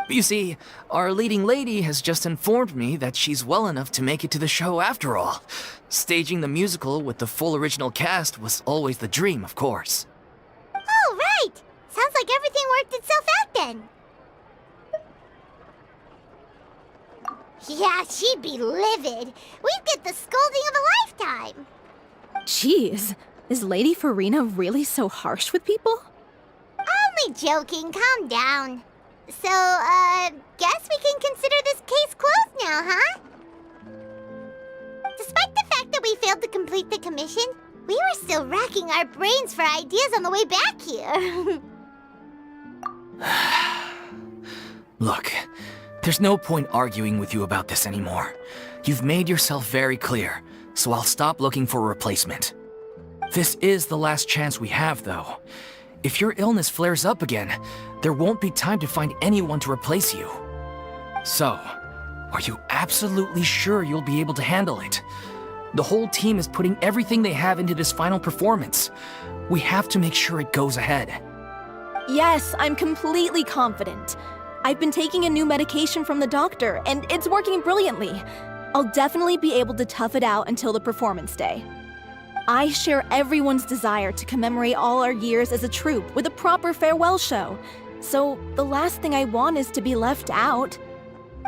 You see, our leading lady has just informed me that she's well enough to make it to the show after all. Staging the musical with the full original cast was always the dream, of course. Oh, right! Sounds like everything worked itself out then. Yeah, she'd be livid. We'd get the scolding of a lifetime. Jeez, is Lady Farina really so harsh with people? Only joking, calm down. So, guess we can consider this case closed now, huh? Despite the fact that we failed to complete the commission, we were still racking our brains for ideas on the way back here. Look, there's no point arguing with you about this anymore. You've made yourself very clear, so I'll stop looking for a replacement. This is the last chance we have, though. If your illness flares up again, there won't be time to find anyone to replace you. So, are you absolutely sure you'll be able to handle it? The whole team is putting everything they have into this final performance. We have to make sure it goes ahead. Yes, I'm completely confident. I've been taking a new medication from the doctor, and it's working brilliantly. I'll definitely be able to tough it out until the performance day. I share everyone's desire to commemorate all our years as a troupe with a proper farewell show. So the last thing I want is to be left out.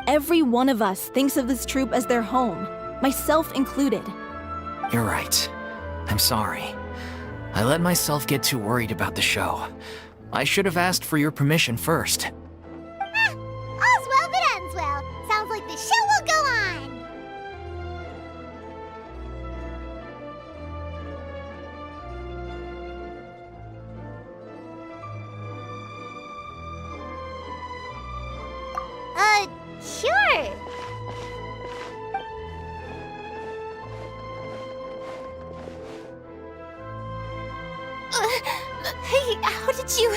Every one of us thinks of this troupe as their home, myself included. You're right. I'm sorry. I let myself get too worried about the show. I should have asked for your permission first. All's well that ends well. Sounds like the show will go on. Sure. Hey, how did you...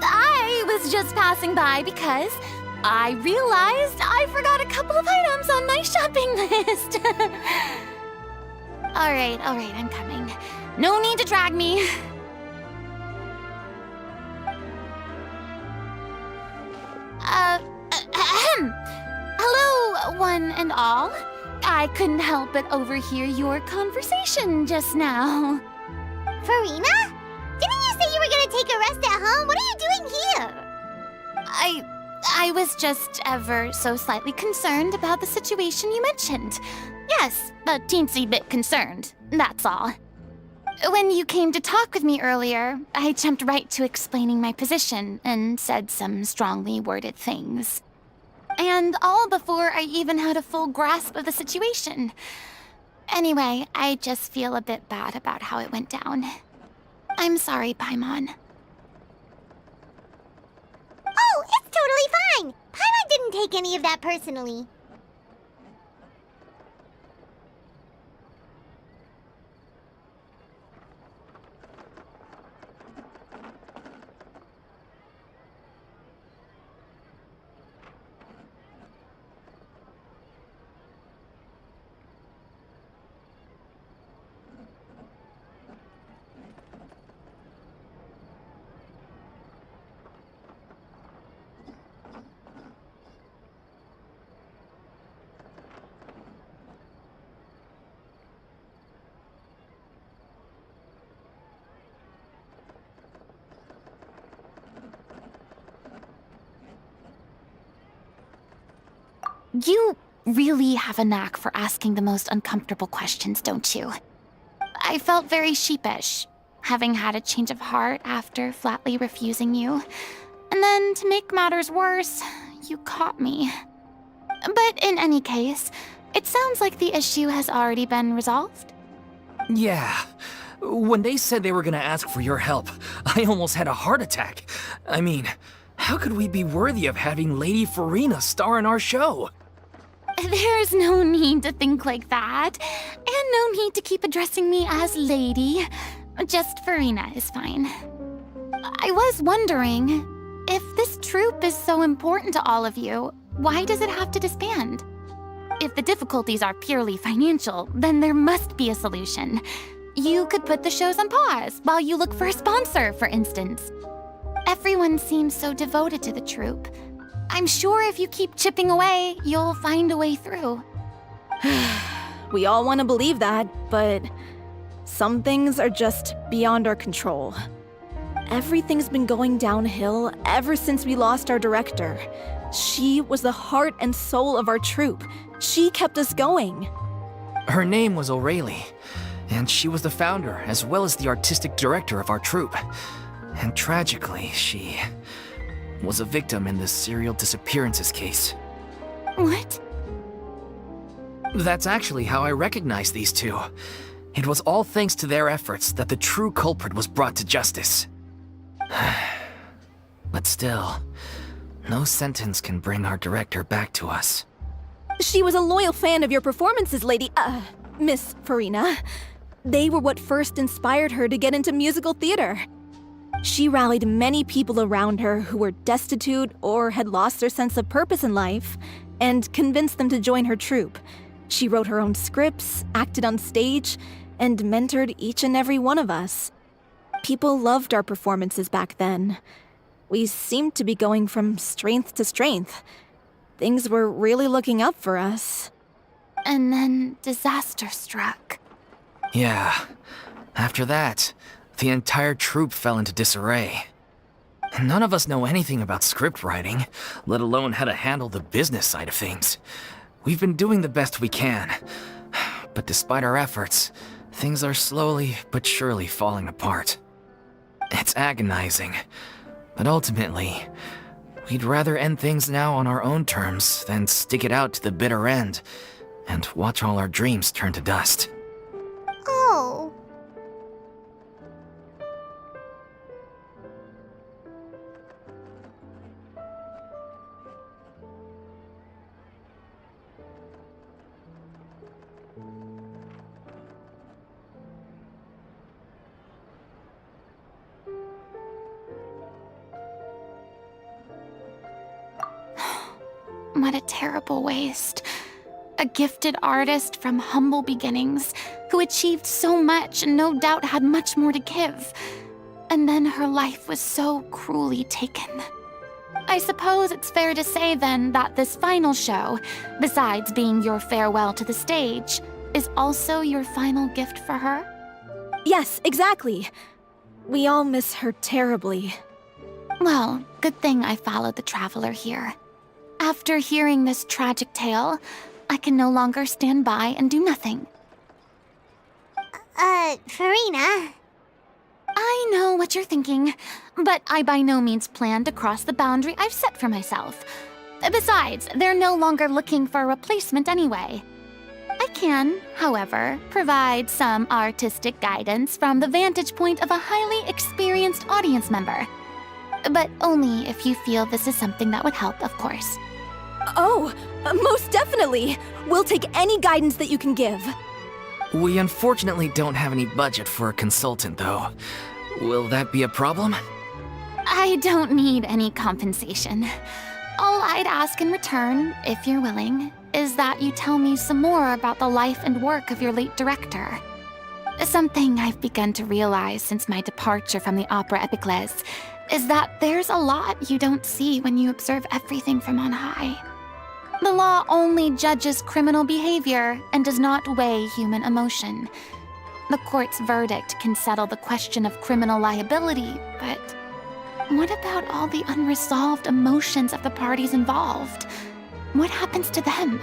I was just passing by because I realized I forgot a couple of items on my shopping list. All right, I'm coming. No need to drag me. Hello, one and all. I couldn't help but overhear your conversation just now. Farina? Didn't you say you were gonna take a rest at home? What are you doing here? I was just ever so slightly concerned about the situation you mentioned. Yes, a teensy bit concerned, that's all. When you came to talk with me earlier, I jumped right to explaining my position and said some strongly worded things. And all before I even had a full grasp of the situation. Anyway, I just feel a bit bad about how it went down. I'm sorry, Paimon. Oh, it's totally fine. Paimon didn't take any of that personally. You really have a knack for asking the most uncomfortable questions, don't you? I felt very sheepish, having had a change of heart after flatly refusing you. And then, to make matters worse, you caught me. But in any case, it sounds like the issue has already been resolved. Yeah. When they said they were gonna ask for your help, I almost had a heart attack. I mean, how could we be worthy of having Lady Farina star in our show? There's no need to think like that, and no need to keep addressing me as Lady. Just Farina is fine. I was wondering, if this troupe is so important to all of you, why does it have to disband? If the difficulties are purely financial, then there must be a solution. You could put the shows on pause while you look for a sponsor, for instance. Everyone seems so devoted to the troupe. I'm sure if you keep chipping away, you'll find a way through. We all want to believe that, but some things are just beyond our control. Everything's been going downhill ever since we lost our director. She was the heart and soul of our troupe. She kept us going. Her name was O'Reilly, and she was the founder as well as the artistic director of our troupe. And tragically, she was a victim in the serial disappearances case. What? That's actually how I recognized these two. It was all thanks to their efforts that the true culprit was brought to justice. But still, no sentence can bring our director back to us. She was a loyal fan of your performances, Miss Farina. They were what first inspired her to get into musical theater. She rallied many people around her who were destitute or had lost their sense of purpose in life, and convinced them to join her troupe. She wrote her own scripts, acted on stage, and mentored each and every one of us. People loved our performances back then. We seemed to be going from strength to strength. Things were really looking up for us. And then disaster struck. Yeah. After that, the entire troupe fell into disarray. None of us know anything about script writing, let alone how to handle the business side of things. We've been doing the best we can. But despite our efforts, things are slowly but surely falling apart. It's agonizing. But ultimately, we'd rather end things now on our own terms than stick it out to the bitter end and watch all our dreams turn to dust. Oh. What a terrible waste. A gifted artist from humble beginnings who achieved so much and no doubt had much more to give. And then her life was so cruelly taken. I suppose it's fair to say then that this final show, besides being your farewell to the stage, is also your final gift for her? Yes, exactly. We all miss her terribly. Well, good thing I followed the traveler here. After hearing this tragic tale, I can no longer stand by and do nothing. Farina. I know what you're thinking, but I by no means plan to cross the boundary I've set for myself. Besides, they're no longer looking for a replacement anyway. I can, however, provide some artistic guidance from the vantage point of a highly experienced audience member. But only if you feel this is something that would help, of course. Oh, most definitely! We'll take any guidance that you can give. We unfortunately don't have any budget for a consultant, though. Will that be a problem? I don't need any compensation. All I'd ask in return, if you're willing, is that you tell me some more about the life and work of your late director. Something I've begun to realize since my departure from the Opera Epiclese is that there's a lot you don't see when you observe everything from on high. The law only judges criminal behavior and does not weigh human emotion. The court's verdict can settle the question of criminal liability, but what about all the unresolved emotions of the parties involved? what happens to them?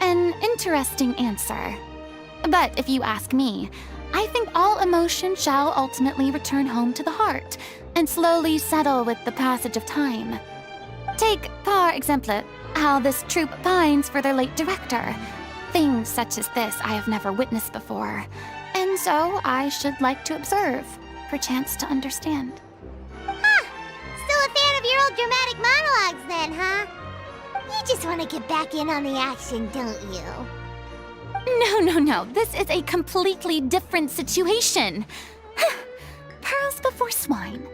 An interesting answer. But if you ask me, I think all emotion shall ultimately return home to the heart and slowly settle with the passage of time. Take, par exemple, how this troupe pines for their late director. Things such as this I have never witnessed before, and so I should like to observe, perchance to understand. Huh. Still a fan of your old dramatic monologues then, huh? You just want to get back in on the action, don't you? No. This is a completely different situation. Pearls before swine.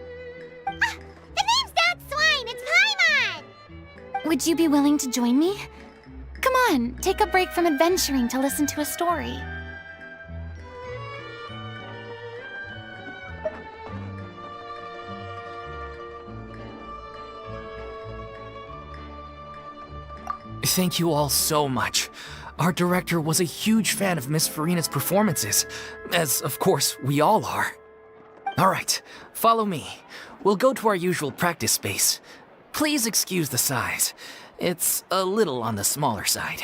Ah, the name's not Swine, it's Paimon! Would you be willing to join me? Come on, take a break from adventuring to listen to a story. Thank you all so much. Our director was a huge fan of Miss Farina's performances, as of course we all are. All right, follow me. We'll go to our usual practice space. Please excuse the size. It's a little on the smaller side.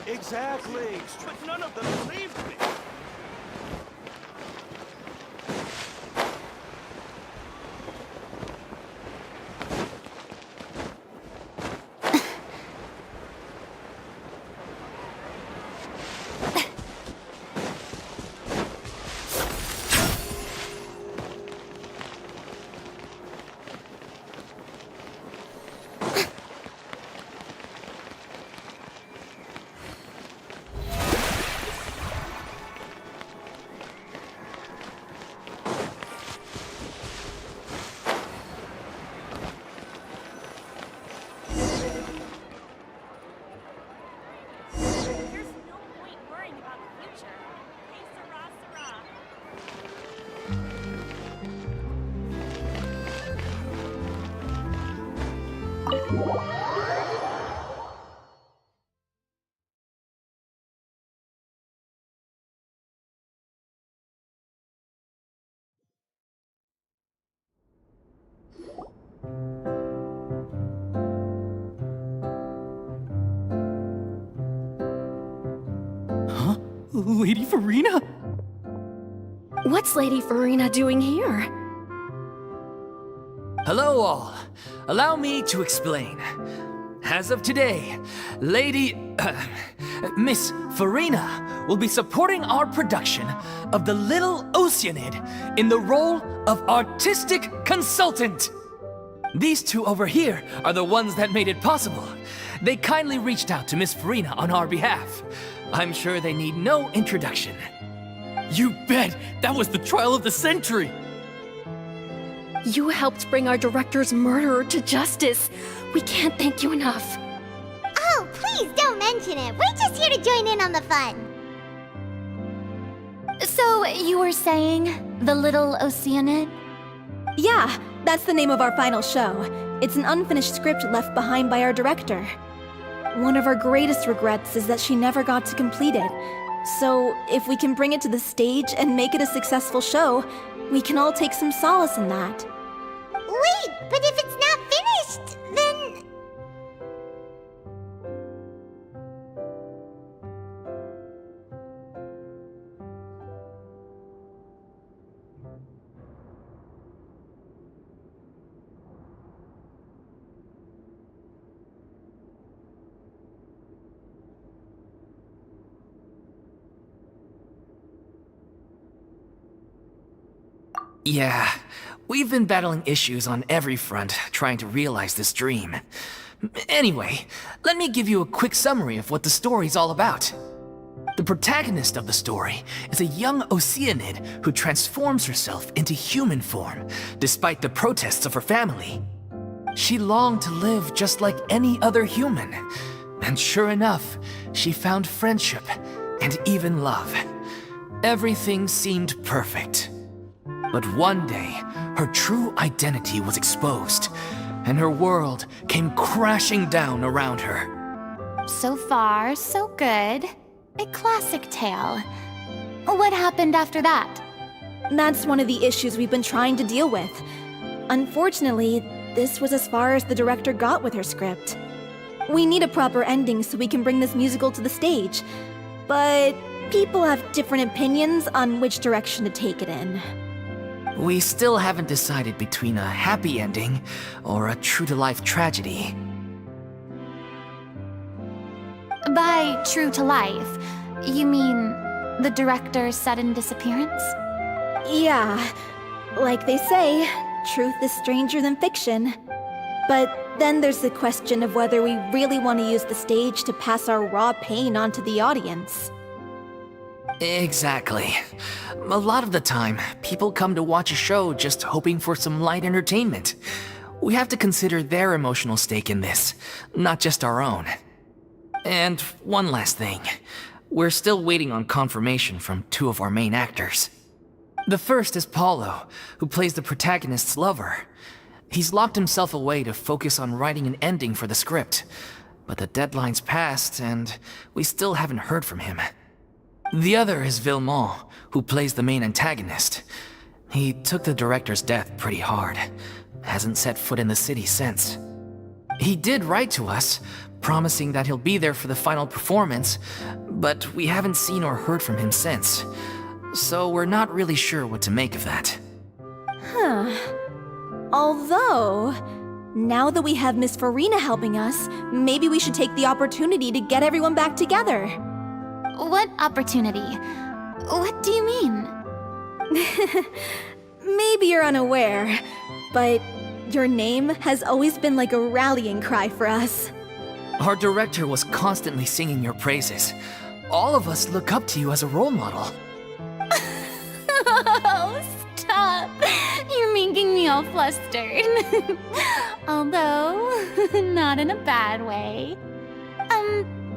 Exactly, but none of them believed me. Huh? Lady Farina? What's Lady Farina doing here? Hello all. Allow me to explain. As of today, Miss Farina will be supporting our production of The Little Oceanid in the role of artistic consultant. These two over here are the ones that made it possible. They kindly reached out to Miss Farina on our behalf. I'm sure they need no introduction. You bet! That was the trial of the century! You helped bring our director's murderer to justice. We can't thank you enough. Oh, please don't mention it. We're just here to join in on the fun. So, you were saying The Little Oceanid? Yeah, that's the name of our final show. It's an unfinished script left behind by our director. One of our greatest regrets is that she never got to complete it. So, if we can bring it to the stage and make it a successful show, we can all take some solace in that. Wait, but if it's not finished, then... Yeah, we've been battling issues on every front trying to realize this dream. Anyway, let me give you a quick summary of what the story's all about. The protagonist of the story is a young Oceanid who transforms herself into human form, despite the protests of her family. She longed to live just like any other human, and sure enough, she found friendship and even love. Everything seemed perfect. But one day, her true identity was exposed, and her world came crashing down around her. So far, so good. A classic tale. What happened after that? That's one of the issues we've been trying to deal with. Unfortunately, this was as far as the director got with her script. We need a proper ending so we can bring this musical to the stage. But people have different opinions on which direction to take it in. We still haven't decided between a happy ending or a true-to-life tragedy. By true to life, you mean the director's sudden disappearance? Yeah, like they say, truth is stranger than fiction. But then there's the question of whether we really want to use the stage to pass our raw pain onto the audience. Exactly. A lot of the time, people come to watch a show just hoping for some light entertainment. We have to consider their emotional stake in this, not just our own. And one last thing. We're still waiting on confirmation from two of our main actors. The first is Paulo, who plays the protagonist's lover. He's locked himself away to focus on writing an ending for the script, but the deadline's passed and we still haven't heard from him. The other is Villemont, who plays the main antagonist. He took the director's death pretty hard. Hasn't set foot in the city since. He did write to us, promising that he'll be there for the final performance, but we haven't seen or heard from him since. So we're not really sure what to make of that. Huh. Although, now that we have Miss Farina helping us, maybe we should take the opportunity to get everyone back together. What opportunity? What do you mean? Maybe you're unaware, but your name has always been like a rallying cry for us. Our director was constantly singing your praises. All of us look up to you as a role model. Oh, stop! You're making me all flustered. Although, not in a bad way.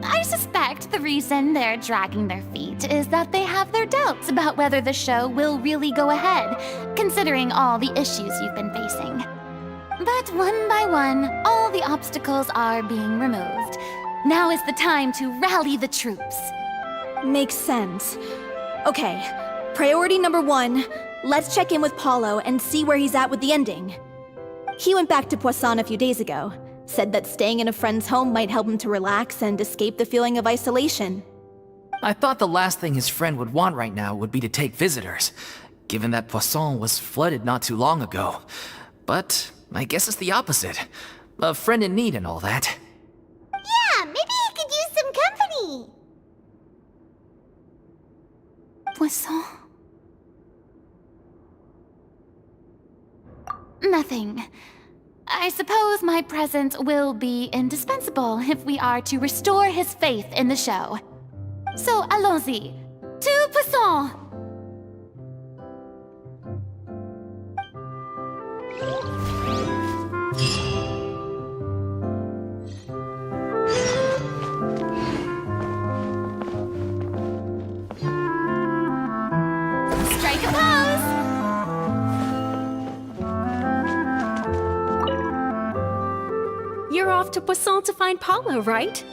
I suspect the reason they're dragging their feet is that they have their doubts about whether the show will really go ahead, considering all the issues you've been facing. But one by one, all the obstacles are being removed. Now is the time to rally the troops. Makes sense. Okay, priority number 1, let's check in with Paulo and see where he's at with the ending. He went back to Poisson a few days ago, said that staying in a friend's home might help him to relax and escape the feeling of isolation. I thought the last thing his friend would want right now would be to take visitors, given that Poisson was flooded not too long ago. But I guess it's the opposite. A friend in need and all that. Yeah, maybe he could use some company. Poisson? Nothing. I suppose my presence will be indispensable if we are to restore his faith in the show. So allons-y. To Poisson! Strike a pose! You're off to Poisson to find Paulo, right?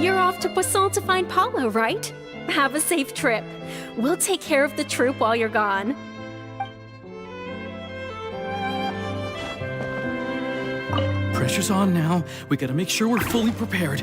You're off to Poisson to find Paulo, right? Have a safe trip. We'll take care of the troop while you're gone. Pressure's on now. We gotta make sure we're fully prepared.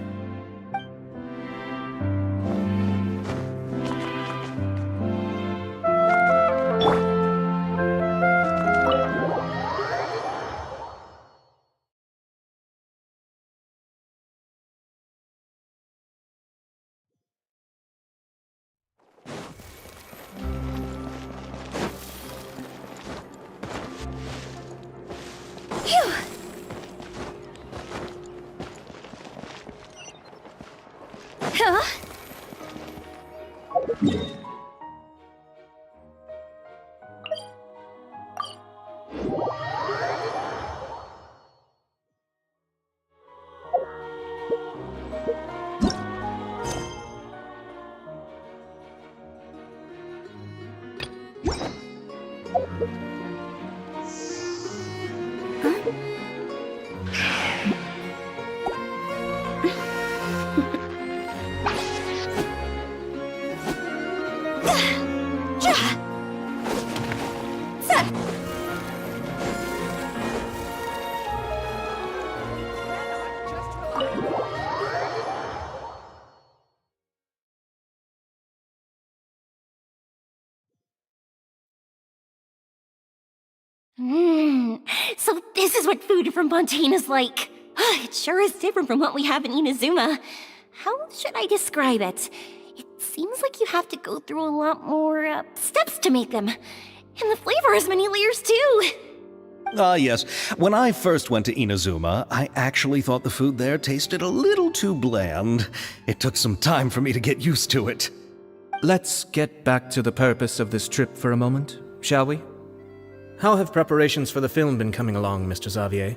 So this is what food from Fontaine is like. It sure is different from what we have in Inazuma. How should I describe it? It seems like you have to go through a lot more steps to make them. And the flavor has many layers too. Yes. When I first went to Inazuma, I actually thought the food there tasted a little too bland. It took some time for me to get used to it. Let's get back to the purpose of this trip for a moment, shall we? How have preparations for the film been coming along, Mr. Xavier?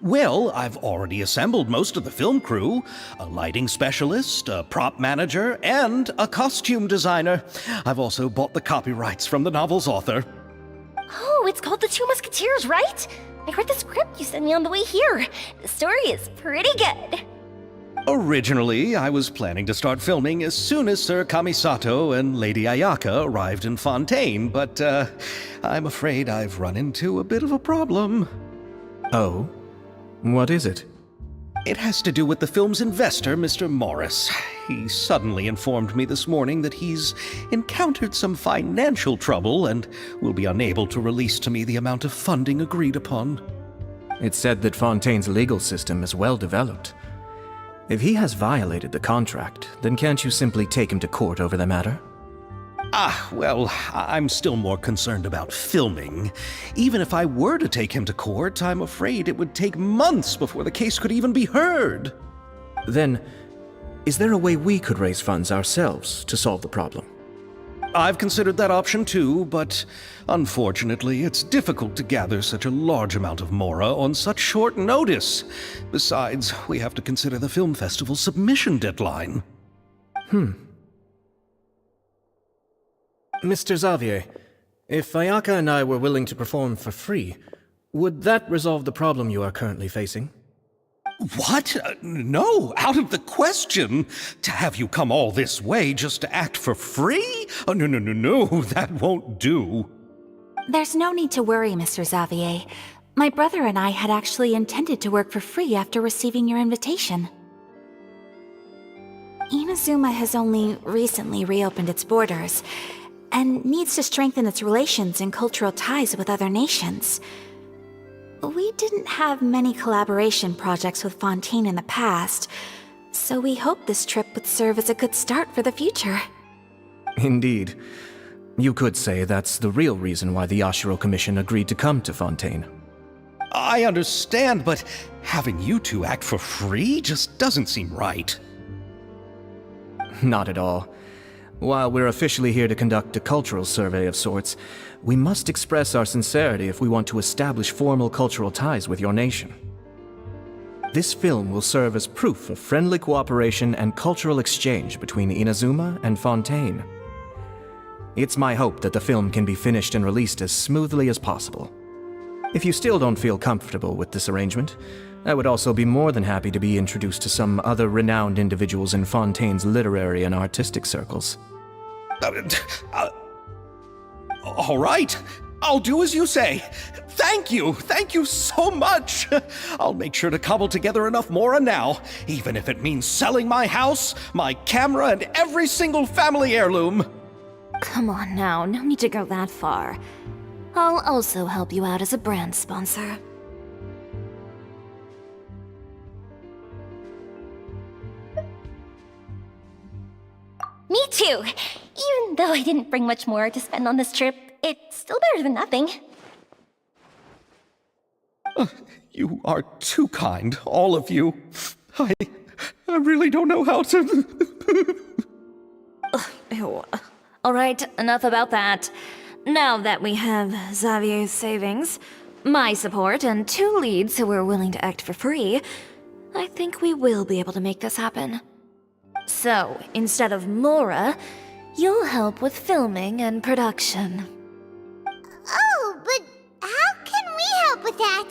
Well, I've already assembled most of the film crew, a lighting specialist, a prop manager, and a costume designer. I've also bought the copyrights from the novel's author. Oh, it's called The Two Musketeers, right? I read the script you sent me on the way here. The story is pretty good. Originally, I was planning to start filming as soon as Sir Kamisato and Lady Ayaka arrived in Fontaine, but I'm afraid I've run into a bit of a problem. Oh? What is it? It has to do with the film's investor, Mr. Morris. He suddenly informed me this morning that he's encountered some financial trouble and will be unable to release to me the amount of funding agreed upon. It's said that Fontaine's legal system is well developed. If he has violated the contract, then can't you simply take him to court over the matter? Well, I'm still more concerned about filming. Even if I were to take him to court, I'm afraid it would take months before the case could even be heard. Then, is there a way we could raise funds ourselves to solve the problem? I've considered that option too, but unfortunately, it's difficult to gather such a large amount of mora on such short notice. Besides, we have to consider the film festival's submission deadline. Mr. Xavier, if Ayaka and I were willing to perform for free, would that resolve the problem you are currently facing? What? No, out of the question. To have you come all this way just to act for free? Oh, no, that won't do. There's no need to worry, Mr. Xavier. My brother and I had actually intended to work for free after receiving your invitation. Inazuma has only recently reopened its borders, and needs to strengthen its relations and cultural ties with other nations. We didn't have many collaboration projects with Fontaine in the past, so we hoped this trip would serve as a good start for the future. Indeed. You could say that's the real reason why the Yashiro Commission agreed to come to Fontaine. I understand, but having you two act for free just doesn't seem right. Not at all. While we're officially here to conduct a cultural survey of sorts, we must express our sincerity if we want to establish formal cultural ties with your nation. This film will serve as proof of friendly cooperation and cultural exchange between Inazuma and Fontaine. It's my hope that the film can be finished and released as smoothly as possible. If you still don't feel comfortable with this arrangement, I would also be more than happy to be introduced to some other renowned individuals in Fontaine's literary and artistic circles. All right, I'll do as you say. Thank you so much. I'll make sure to cobble together enough mora now, even if it means selling my house, my camera, and every single family heirloom. Come on now, no need to go that far. I'll also help you out as a brand sponsor. Me too! Even though I didn't bring much more to spend on this trip, it's still better than nothing. You are too kind, all of you. I really don't know how to... Ew. Alright, enough about that. Now that we have Xavier's savings, my support, and 2 leads who are willing to act for free, I think we will be able to make this happen. So, instead of Mora, you'll help with filming and production. Oh, but how can we help with that?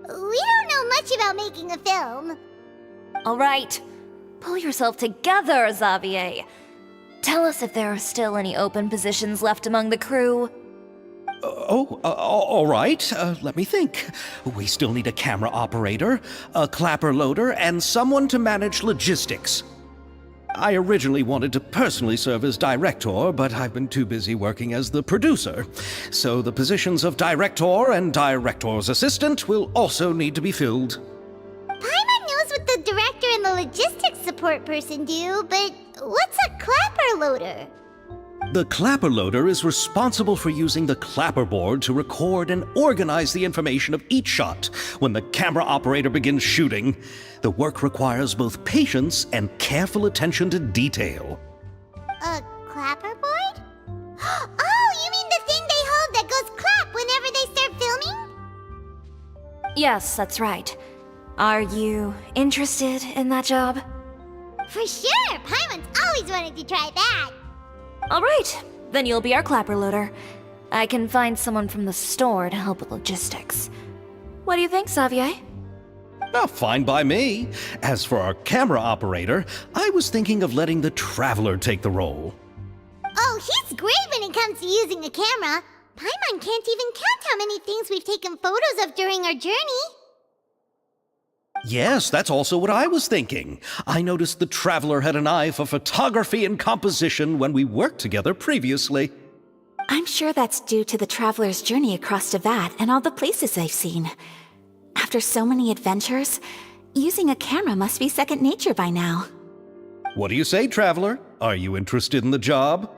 We don't know much about making a film. Alright, pull yourself together, Xavier. Tell us if there are still any open positions left among the crew. All right. Let me think. We still need a camera operator, a clapper loader, and someone to manage logistics. I originally wanted to personally serve as director, but I've been too busy working as the producer. So the positions of director and director's assistant will also need to be filled. Paimon knows what the director and the logistics support person do, but what's a clapper loader? The clapper loader is responsible for using the clapper board to record and organize the information of each shot when the camera operator begins shooting. The work requires both patience and careful attention to detail. A clapper board? Oh, you mean the thing they hold that goes clap whenever they start filming? Yes, that's right. Are you interested in that job? For sure! Paimon's always wanted to try that! All right, then you'll be our clapper loader. I can find someone from the store to help with logistics. What do you think, Xavier? Oh, fine by me. As for our camera operator, I was thinking of letting the Traveler take the role. Oh, he's great when it comes to using a camera. Paimon can't even count how many things we've taken photos of during our journey. Yes, that's also what I was thinking. I noticed the Traveler had an eye for photography and composition when we worked together previously. I'm sure that's due to the traveler's journey across Devat and all the places they've seen. After so many adventures, using a camera must be second nature by now. What do you say, Traveler? Are you interested in the job?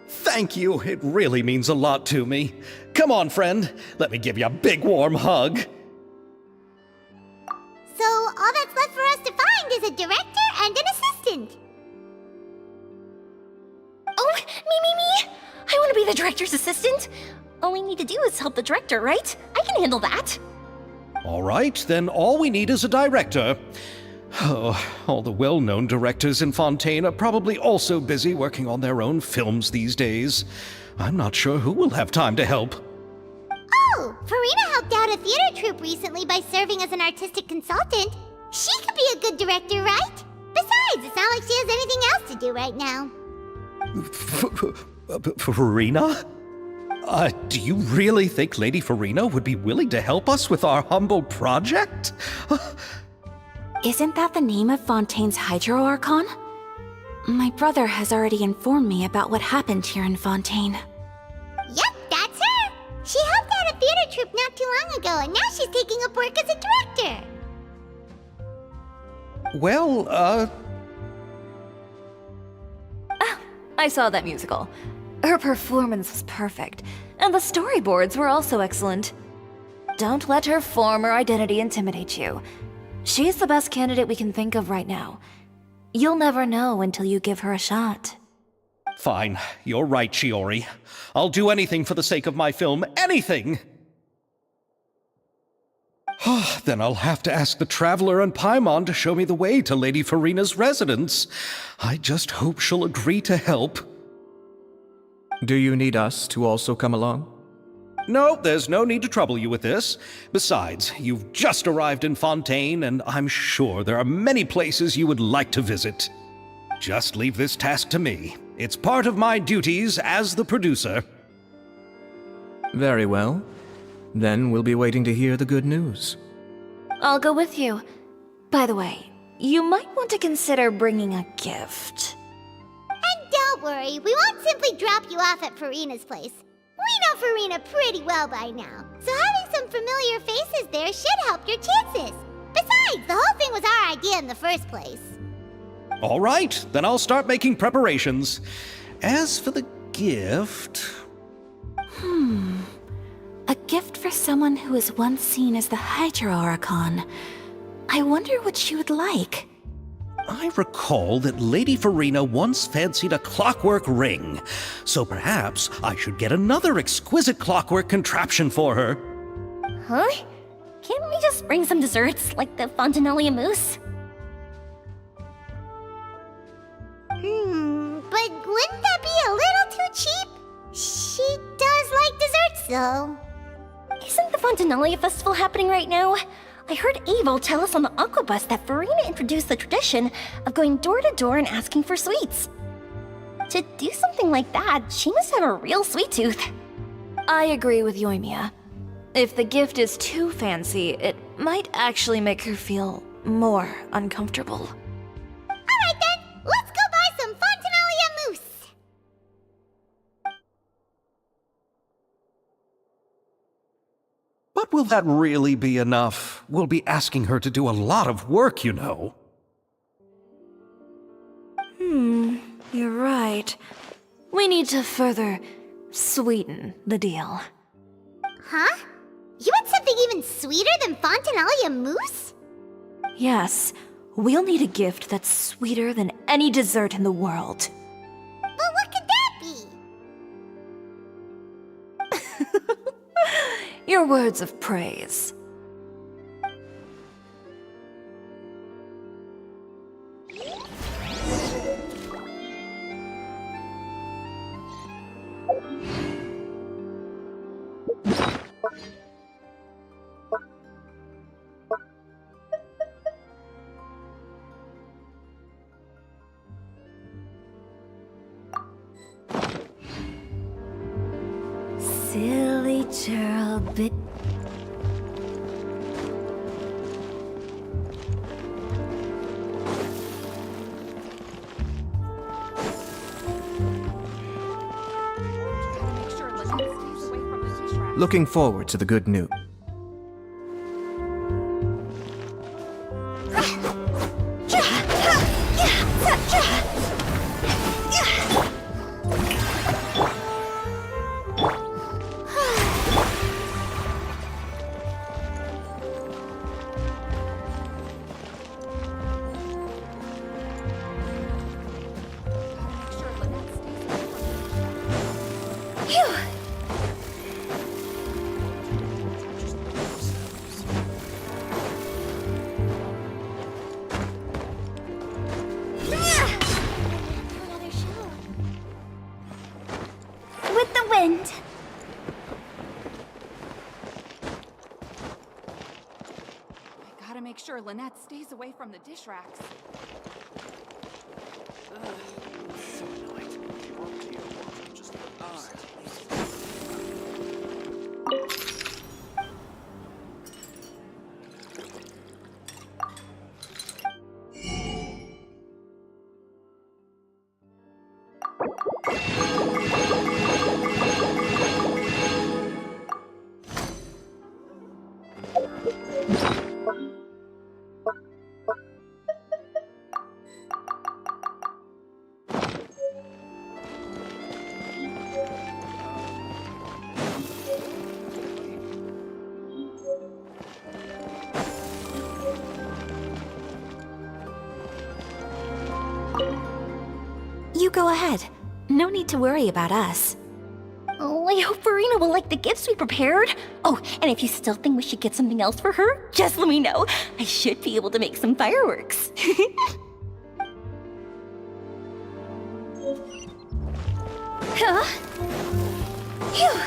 Thank you. It really means a lot to me. Come on, friend. Let me give you a big warm hug. So all that's left for us to find is a director and an assistant. Oh, me! I want to be the director's assistant. All we need to do is help the director, right? I can handle that. All right, then all we need is a director. Oh, all the well-known directors in Fontaine are probably also busy working on their own films these days. I'm not sure who will have time to help. Oh, Farina helped out a theater troupe recently by serving as an artistic consultant. She could be a good director, right? Besides, it's not like she has anything else to do right now. Farina? Do you really think Lady Farina would be willing to help us with our humble project? Isn't that the name of Fontaine's Hydro Archon? My brother has already informed me about what happened here in Fontaine. Yep, that's her! She helped out a theater troupe not too long ago, and now she's taking up work as a director. Well, I saw that musical. Her performance was perfect, and the storyboards were also excellent. Don't let her form or identity intimidate you. She's the best candidate we can think of right now. You'll never know until you give her a shot. fine. You're right, Shiori. I'll do anything for the sake of my film. Anything! Then I'll have to ask the Traveler and Paimon to show me the way to Lady Farina's residence. I just hope she'll agree to help. Do you need us to also come along? No, there's no need to trouble you with this. Besides, you've just arrived in Fontaine, and I'm sure there are many places you would like to visit. Just leave this task to me. It's part of my duties as the producer. Very well. Then we'll be waiting to hear the good news. I'll go with you. By the way, you might want to consider bringing a gift. And don't worry, we won't simply drop you off at Farina's place. We know Farina pretty well by now, so having some familiar faces there should help your chances. Besides, the whole thing was our idea in the first place. All right, then I'll start making preparations. As for the gift... A gift for someone who was once seen as the Hydro Archon. I wonder what she would like. I recall that Lady Farina once fancied a clockwork ring, so perhaps I should get another exquisite clockwork contraption for her. Huh? Can't we just bring some desserts, like the Fontinalia mousse? But wouldn't that be a little too cheap? She does like desserts, though. Isn't the Fontinalia festival happening right now? I heard Abel tell us on the Aquabus that Farina introduced the tradition of going door to door and asking for sweets. To do something like that, she must have a real sweet tooth. I agree with Yoimiya. If the gift is too fancy, it might actually make her feel more uncomfortable. Alright then, let's go buy some Fontinalia mousse! But will that really be enough? We'll be asking her to do a lot of work, you know. You're right. We need to further sweeten the deal. Huh? You want something even sweeter than Fontinalia mousse? Yes, we'll need a gift that's sweeter than any dessert in the world. But what could that be? Your words of praise. Silly churl bit. Looking forward to the good news. With the wind. I gotta make sure Lynette stays away from the dish racks. You go ahead. No need to worry about us. Oh, I hope Verena will like the gifts we prepared. Oh, and if you still think we should get something else for her, just let me know. I should be able to make some fireworks. Huh? Phew.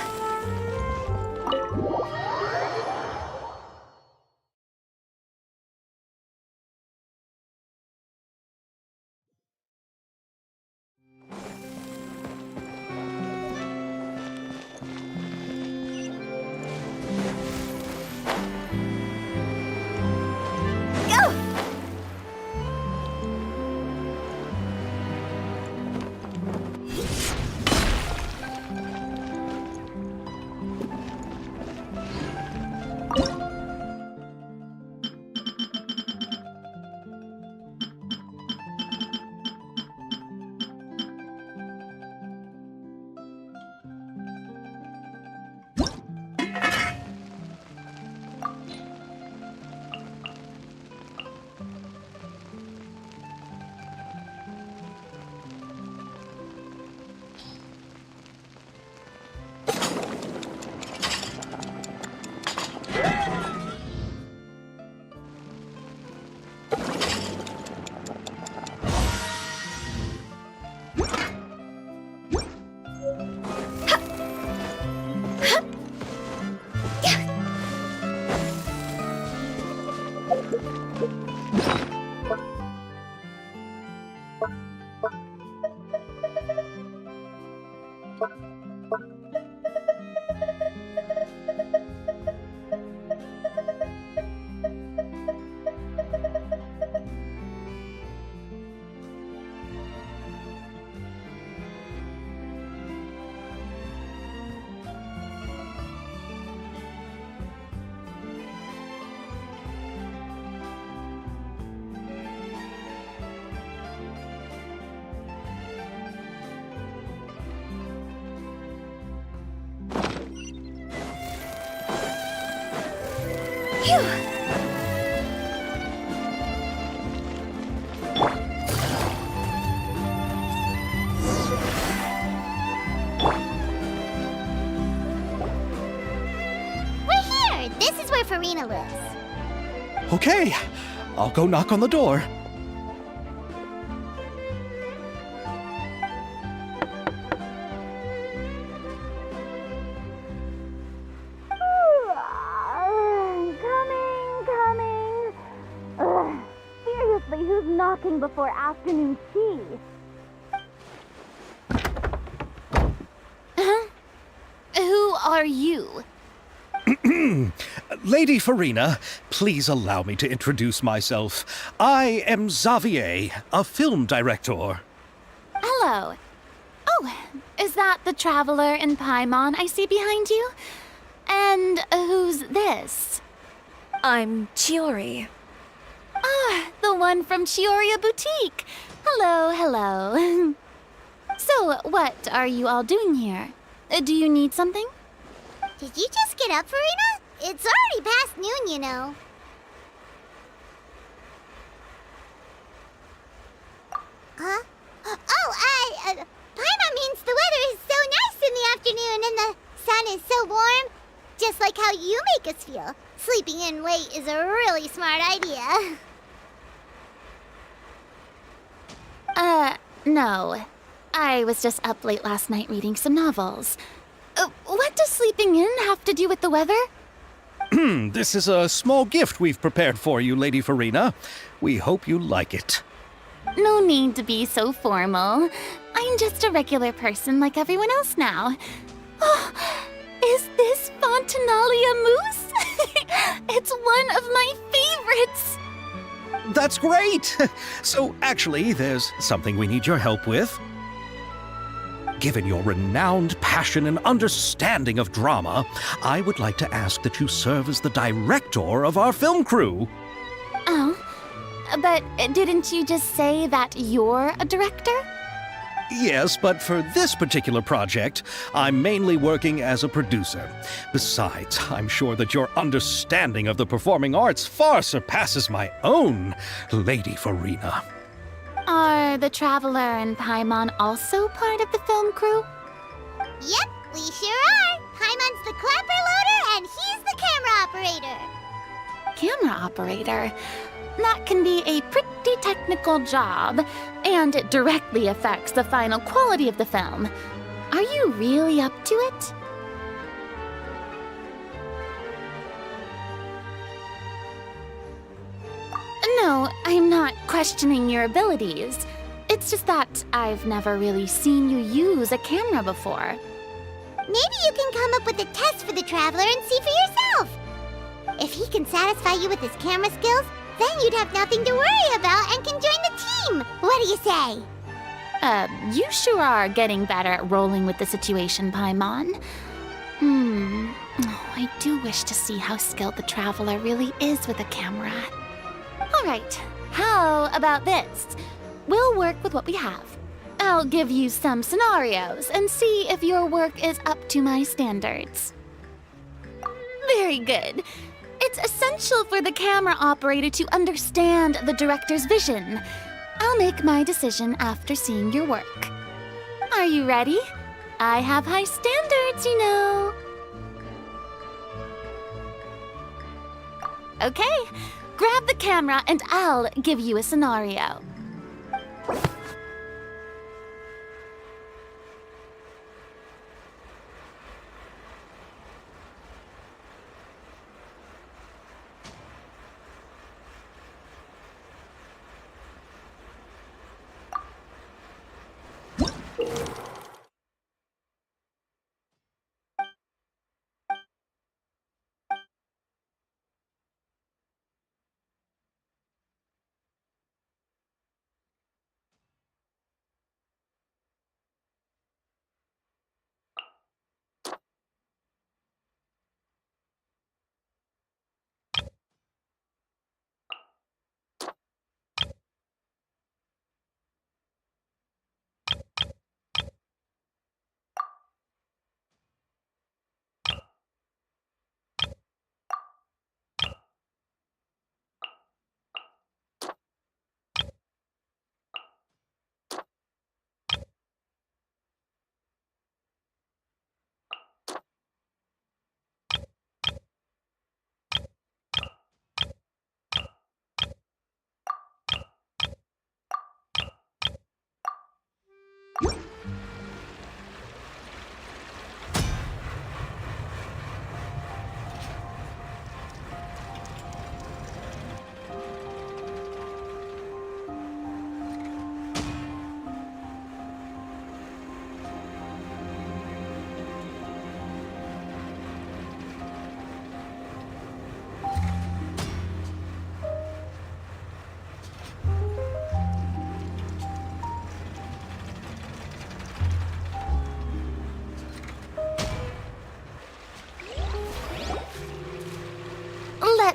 We're here! This is where Farina lives. Okay, I'll go knock on the door. Coming. Ugh. Seriously, who's knocking before afternoon tea? Who are you? Lady Farina, please allow me to introduce myself. I am Xavier, a film director. Hello. Oh, is that the traveler in Paimon I see behind you? And who's this? I'm Chiori. Ah, the one from Chioria Boutique. Hello. So, what are you all doing here? Do you need something? Did you just get up, Farina? It's already past noon, you know. Huh? Paimon means the weather is so nice in the afternoon and the sun is so warm. Just like how you make us feel. Sleeping in late is a really smart idea. No. I was just up late last night reading some novels. What does sleeping in have to do with the weather? This is a small gift we've prepared for you, Lady Farina. We hope you like it. No need to be so formal. I'm just a regular person like everyone else now. Oh, is this Fontinalia mousse? It's one of my favorites. That's great! So, actually, there's something we need your help with. Given your renowned passion and understanding of drama, I would like to ask that you serve as the director of our film crew. Oh, but didn't you just say that you're a director? Yes, but for this particular project, I'm mainly working as a producer. Besides, I'm sure that your understanding of the performing arts far surpasses my own, Lady Farina. Are the Traveler and Paimon also part of the film crew? Yep, we sure are. Paimon's the clapper loader and he's the camera operator. Camera operator? That can be a pretty technical job, and it directly affects the final quality of the film. Are you really up to it? No, I'm not questioning your abilities. It's just that I've never really seen you use a camera before. Maybe you can come up with a test for the Traveler and see for yourself. If he can satisfy you with his camera skills, then you'd have nothing to worry about and can join the team. What do you say? You sure are getting better at rolling with the situation, Paimon. Oh, I do wish to see how skilled the Traveler really is with a camera. All right, how about this? We'll work with what we have. I'll give you some scenarios and see if your work is up to my standards. Very good. It's essential for the camera operator to understand the director's vision. I'll make my decision after seeing your work. Are you ready? I have high standards, you know. Okay, grab the camera and I'll give you a scenario.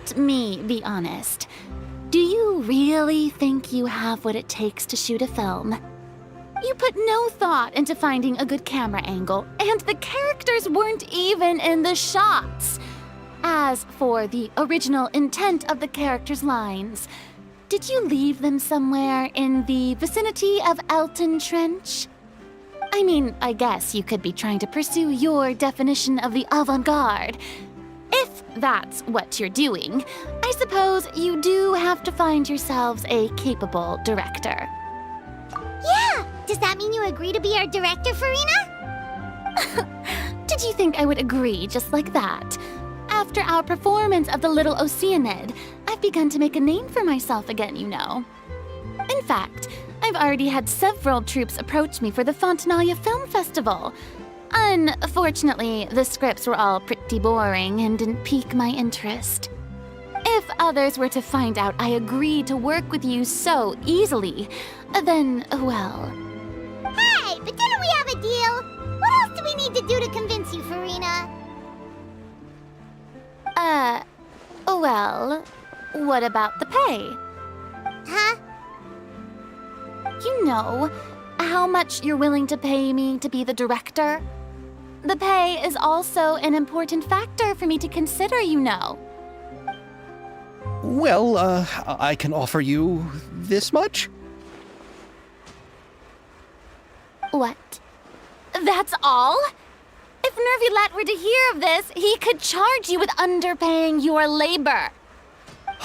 Let me be honest. Do you really think you have what it takes to shoot a film? You put no thought into finding a good camera angle, and the characters weren't even in the shots. As for the original intent of the characters' lines, did you leave them somewhere in the vicinity of Elton Trench? I mean, I guess you could be trying to pursue your definition of the avant-garde. If that's what you're doing, I suppose you do have to find yourselves a capable director. Yeah! Does that mean you agree to be our director, Farina? Did you think I would agree just like that? After our performance of The Little Oceanid, I've begun to make a name for myself again, you know. In fact, I've already had several troops approach me for the Fontanalia Film Festival. Unfortunately, the scripts were all pretty boring and didn't pique my interest. If others were to find out I agreed to work with you so easily, then, well... Hey, but didn't we have a deal? What else do we need to do to convince you, Farina? Well, what about the pay? Huh? You know, how much you're willing to pay me to be the director? The pay is also an important factor for me to consider, you know. Well, I can offer you this much? What? That's all? If Nervulat were to hear of this, he could charge you with underpaying your labor.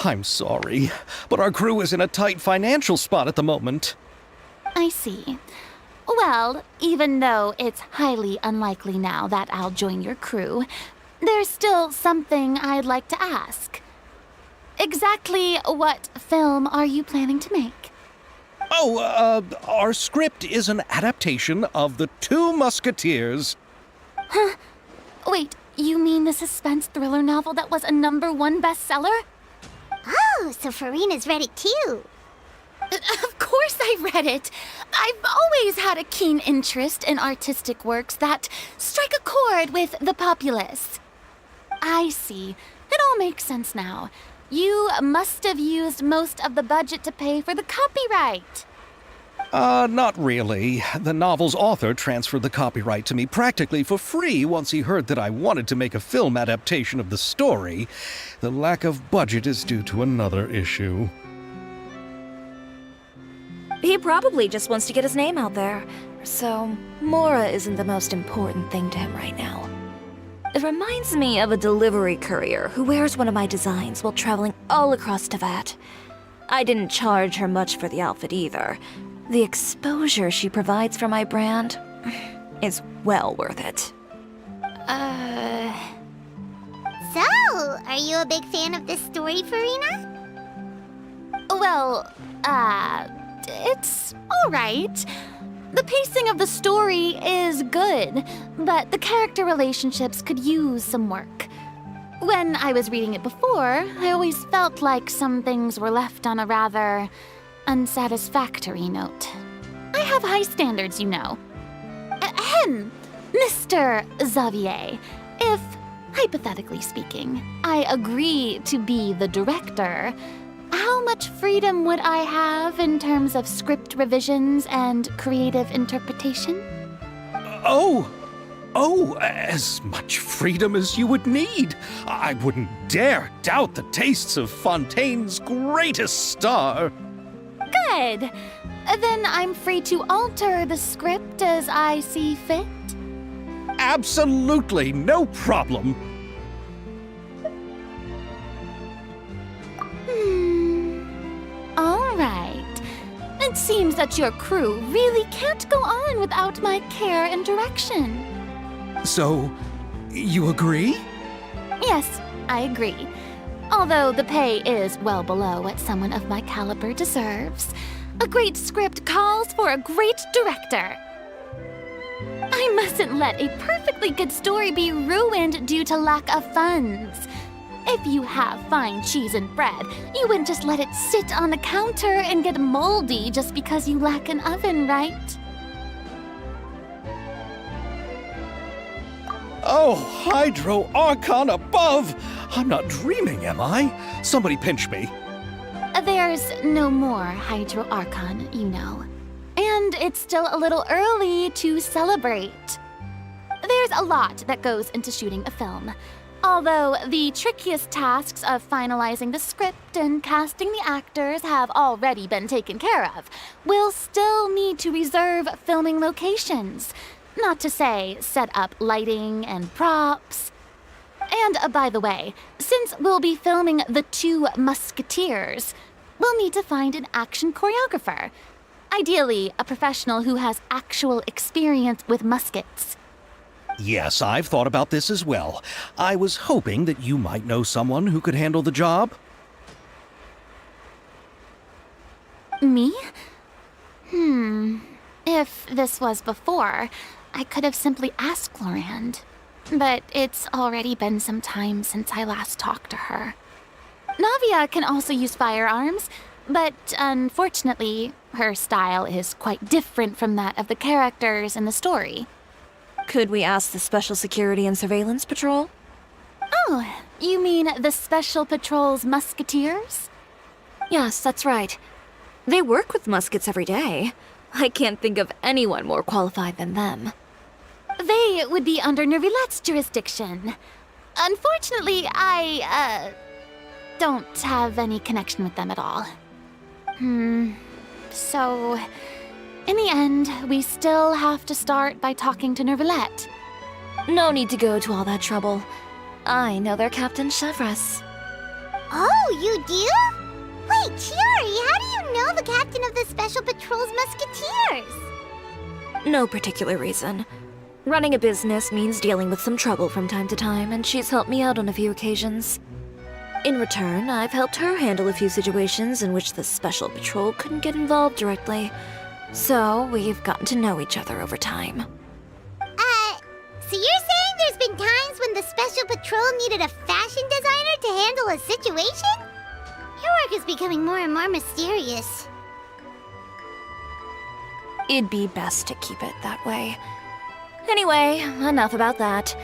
I'm sorry, but our crew is in a tight financial spot at the moment. I see. Well, even though it's highly unlikely now that I'll join your crew, there's still something I'd like to ask. Exactly what film are you planning to make? Oh, our script is an adaptation of The Two Musketeers. Huh? Wait, you mean the suspense thriller novel that was a #1 bestseller? Oh, so Farina's read it too. Of course I read it. I've always had a keen interest in artistic works that strike a chord with the populace. I see. It all makes sense now. You must have used most of the budget to pay for the copyright. Not really. The novel's author transferred the copyright to me practically for free once he heard that I wanted to make a film adaptation of the story. The lack of budget is due to another issue. He probably just wants to get his name out there. So, Mora isn't the most important thing to him right now. It reminds me of a delivery courier who wears one of my designs while traveling all across Teyvat. I didn't charge her much for the outfit either. The exposure she provides for my brand is well worth it. So, are you a big fan of this story, Farina? Well, it's alright. The pacing of the story is good, but the character relationships could use some work. When I was reading it before, I always felt like some things were left on a rather unsatisfactory note. I have high standards, you know. Ahem, Mr. Xavier, if, hypothetically speaking, I agree to be the director, how much freedom would I have in terms of script revisions and creative interpretation? As much freedom as you would need. I wouldn't dare doubt the tastes of Fontaine's greatest star. Good. Then I'm free to alter the script as I see fit? Absolutely, no problem. All right. It seems that your crew really can't go on without my care and direction. So, you agree? Yes, I agree. Although the pay is well below what someone of my caliber deserves. A great script calls for a great director. I mustn't let a perfectly good story be ruined due to lack of funds. If you have fine cheese and bread, you wouldn't just let it sit on the counter and get moldy just because you lack an oven, right? Oh, Hydro Archon above! I'm not dreaming, am I? Somebody pinch me. There's no more Hydro Archon, you know. And it's still a little early to celebrate. There's a lot that goes into shooting a film. Although the trickiest tasks of finalizing the script and casting the actors have already been taken care of, we'll still need to reserve filming locations. Not to say set up lighting and props. And by the way, since we'll be filming The Two Musketeers, we'll need to find an action choreographer. Ideally, a professional who has actual experience with muskets. Yes, I've thought about this as well. I was hoping that you might know someone who could handle the job. Me? If this was before, I could have simply asked Glorand. But it's already been some time since I last talked to her. Navia can also use firearms, but unfortunately, her style is quite different from that of the characters in the story. Could we ask the Special Security and Surveillance Patrol? Oh, you mean the Special Patrol's musketeers? Yes, that's right. They work with muskets every day. I can't think of anyone more qualified than them. They would be under Nervilette's jurisdiction. Unfortunately, I don't have any connection with them at all. So, in the end, we still have to start by talking to Nervilette. No need to go to all that trouble. I know their Captain Chevres. Oh, you do? Wait, Chiori, how do you know the captain of the Special Patrol's Musketeers? No particular reason. Running a business means dealing with some trouble from time to time, and she's helped me out on a few occasions. In return, I've helped her handle a few situations in which the Special Patrol couldn't get involved directly. So, we've gotten to know each other over time. So you're saying there's been times when the Special Patrol needed a fashion designer to handle a situation? Your work is becoming more and more mysterious. It'd be best to keep it that way. Anyway, enough about that.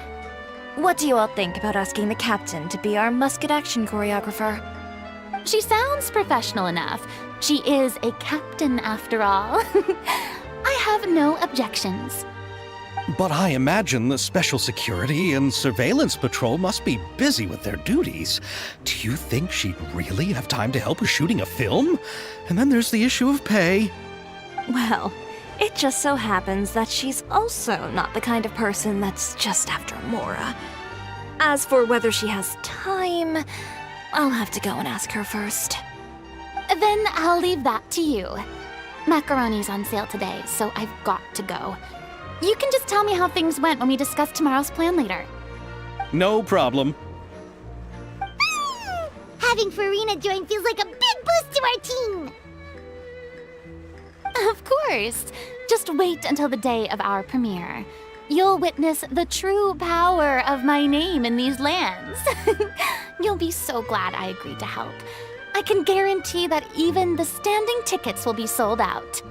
What do you all think about asking the captain to be our musket action choreographer? She sounds professional enough. She is a captain, after all. I have no objections. But I imagine the Special Security and Surveillance Patrol must be busy with their duties. Do you think she'd really have time to help with shooting a film? And then there's the issue of pay. Well, it just so happens that she's also not the kind of person that's just after Mora. As for whether she has time, I'll have to go and ask her first. Then I'll leave that to you. Macaroni's on sale today, so I've got to go. You can just tell me how things went when we discuss tomorrow's plan later. No problem. Having Farina join feels like a big boost to our team! Of course. Just wait until the day of our premiere. You'll witness the true power of my name in these lands. You'll be so glad I agreed to help. I can guarantee that even the standing tickets will be sold out.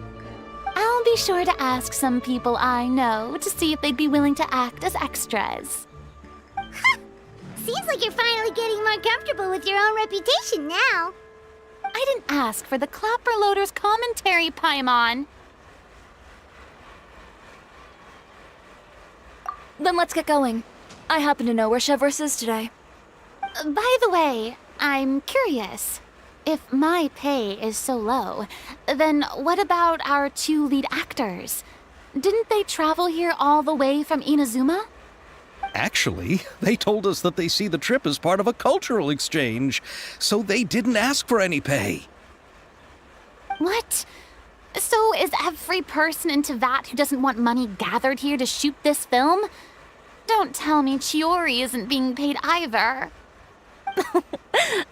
I'll be sure to ask some people I know to see if they'd be willing to act as extras. Seems like you're finally getting more comfortable with your own reputation now. I didn't ask for the Clapper Loader's commentary, Paimon. Then let's get going. I happen to know where Chevres is today. By the way, I'm curious. If my pay is so low, then what about our two lead actors? Didn't they travel here all the way from Inazuma? Actually, they told us that they see the trip as part of a cultural exchange, so they didn't ask for any pay. What? So is every person in Tevat who doesn't want money gathered here to shoot this film? Don't tell me Chiori isn't being paid either.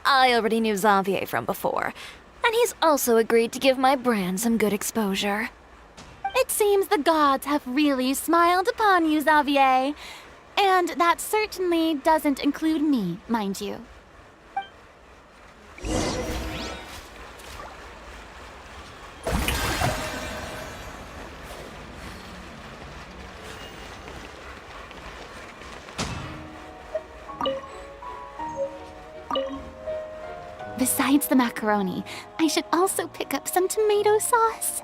I already knew Xavier from before, and he's also agreed to give my brand some good exposure. It seems the gods have really smiled upon you, Xavier. And that certainly doesn't include me, mind you. Besides the macaroni, I should also pick up some tomato sauce.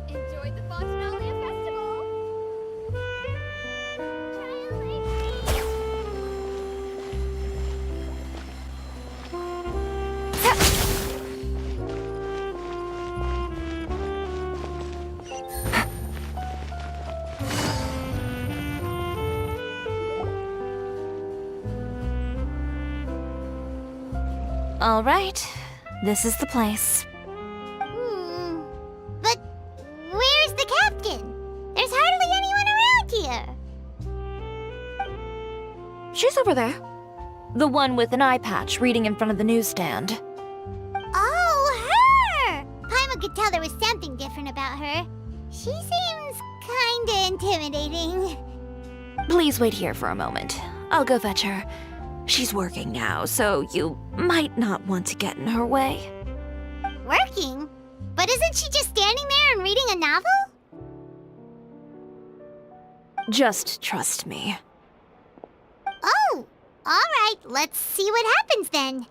Enjoyed the Fontanalia Festival? All right, this is the place. But where's the captain? There's hardly anyone around here. She's over there. The one with an eye patch reading in front of the newsstand. Oh, her! Paimon could tell there was something different about her. She seems kinda intimidating. Please wait here for a moment. I'll go fetch her. She's working now, so you might not want to get in her way. Working? But isn't she just standing there and reading a novel? Just trust me. Oh, alright, let's see what happens then.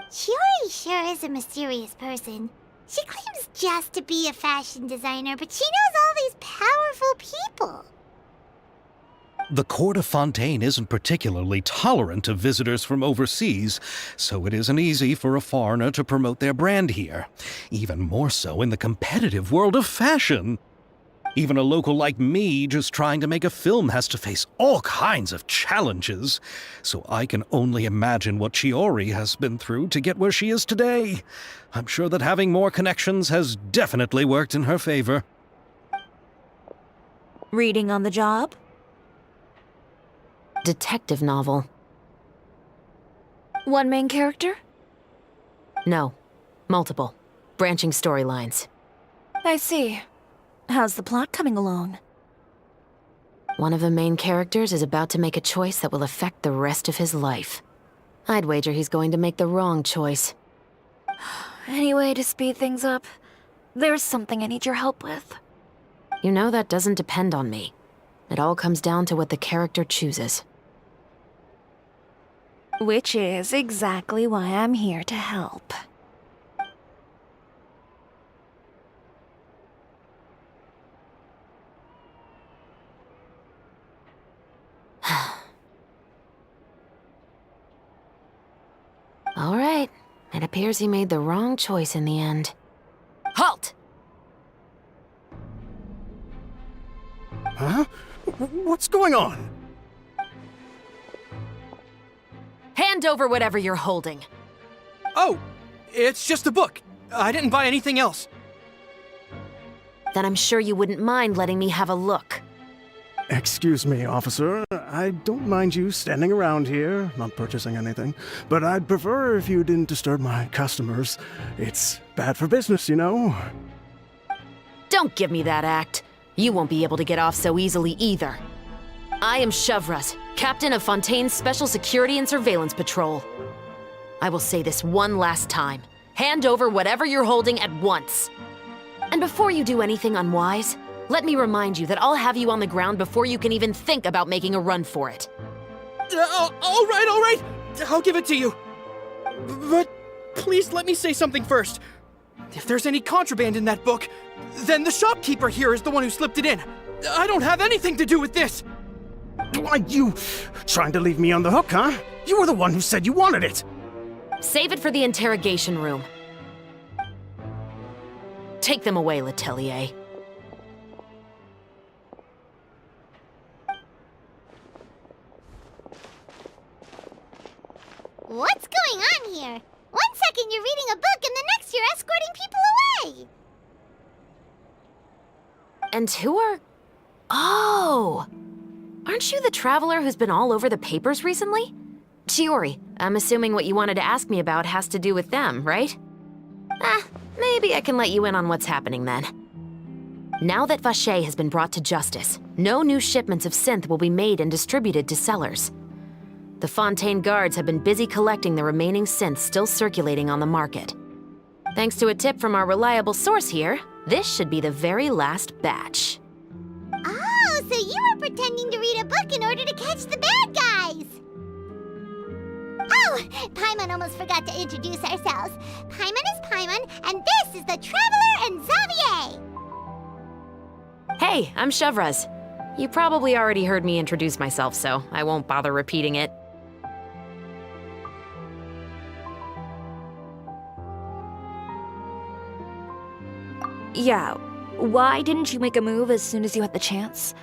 Chiori sure is a mysterious person. She claims just to be a fashion designer, but she knows all these powerful people. The court of Fontaine isn't particularly tolerant of visitors from overseas, so it isn't easy for a foreigner to promote their brand here. Even more so in the competitive world of fashion. Even a local like me just trying to make a film has to face all kinds of challenges. So I can only imagine what Chiori has been through to get where she is today. I'm sure that having more connections has definitely worked in her favor. Reading on the job? Detective novel. One main character? No. Multiple. Branching storylines. I see. How's the plot coming along? One of the main characters is about to make a choice that will affect the rest of his life. I'd wager he's going to make the wrong choice. Any way to speed things up? There's something I need your help with. You know that doesn't depend on me. It all comes down to what the character chooses. Which is exactly why I'm here to help. All right. It appears he made the wrong choice in the end. Halt! Huh? What's going on? Hand over whatever you're holding. Oh, it's just a book. I didn't buy anything else. Then I'm sure you wouldn't mind letting me have a look. Excuse me, officer. I don't mind you standing around here, not purchasing anything, but I'd prefer if you didn't disturb my customers. It's bad for business, you know? Don't give me that act. You won't be able to get off so easily either. I am Chevraz, captain of Fontaine's Special Security and Surveillance Patrol. I will say this one last time. Hand over whatever you're holding at once. And before you do anything unwise, let me remind you that I'll have you on the ground before you can even think about making a run for it. All right. I'll give it to you. But please let me say something first. If there's any contraband in that book, then the shopkeeper here is the one who slipped it in. I don't have anything to do with this. Why, you trying to leave me on the hook, huh? You were the one who said you wanted it. Save it for the interrogation room. Take them away, Letelier. What's going on here? 1 second you're reading a book and the next you're escorting people away! And who are... Oh! Aren't you the traveler who's been all over the papers recently? Chiori, I'm assuming what you wanted to ask me about has to do with them, right? Maybe I can let you in on what's happening then. Now that Vacher has been brought to justice, no new shipments of synth will be made and distributed to sellers. The Fontaine guards have been busy collecting the remaining synths still circulating on the market. Thanks to a tip from our reliable source here, this should be the very last batch. Oh, so you were pretending to read a book in order to catch the bad guys! Oh, Paimon almost forgot to introduce ourselves. Paimon is Paimon, and this is the Traveler and Xavier! Hey, I'm Chevraz. You probably already heard me introduce myself, so I won't bother repeating it. Yeah, why didn't you make a move as soon as you had the chance?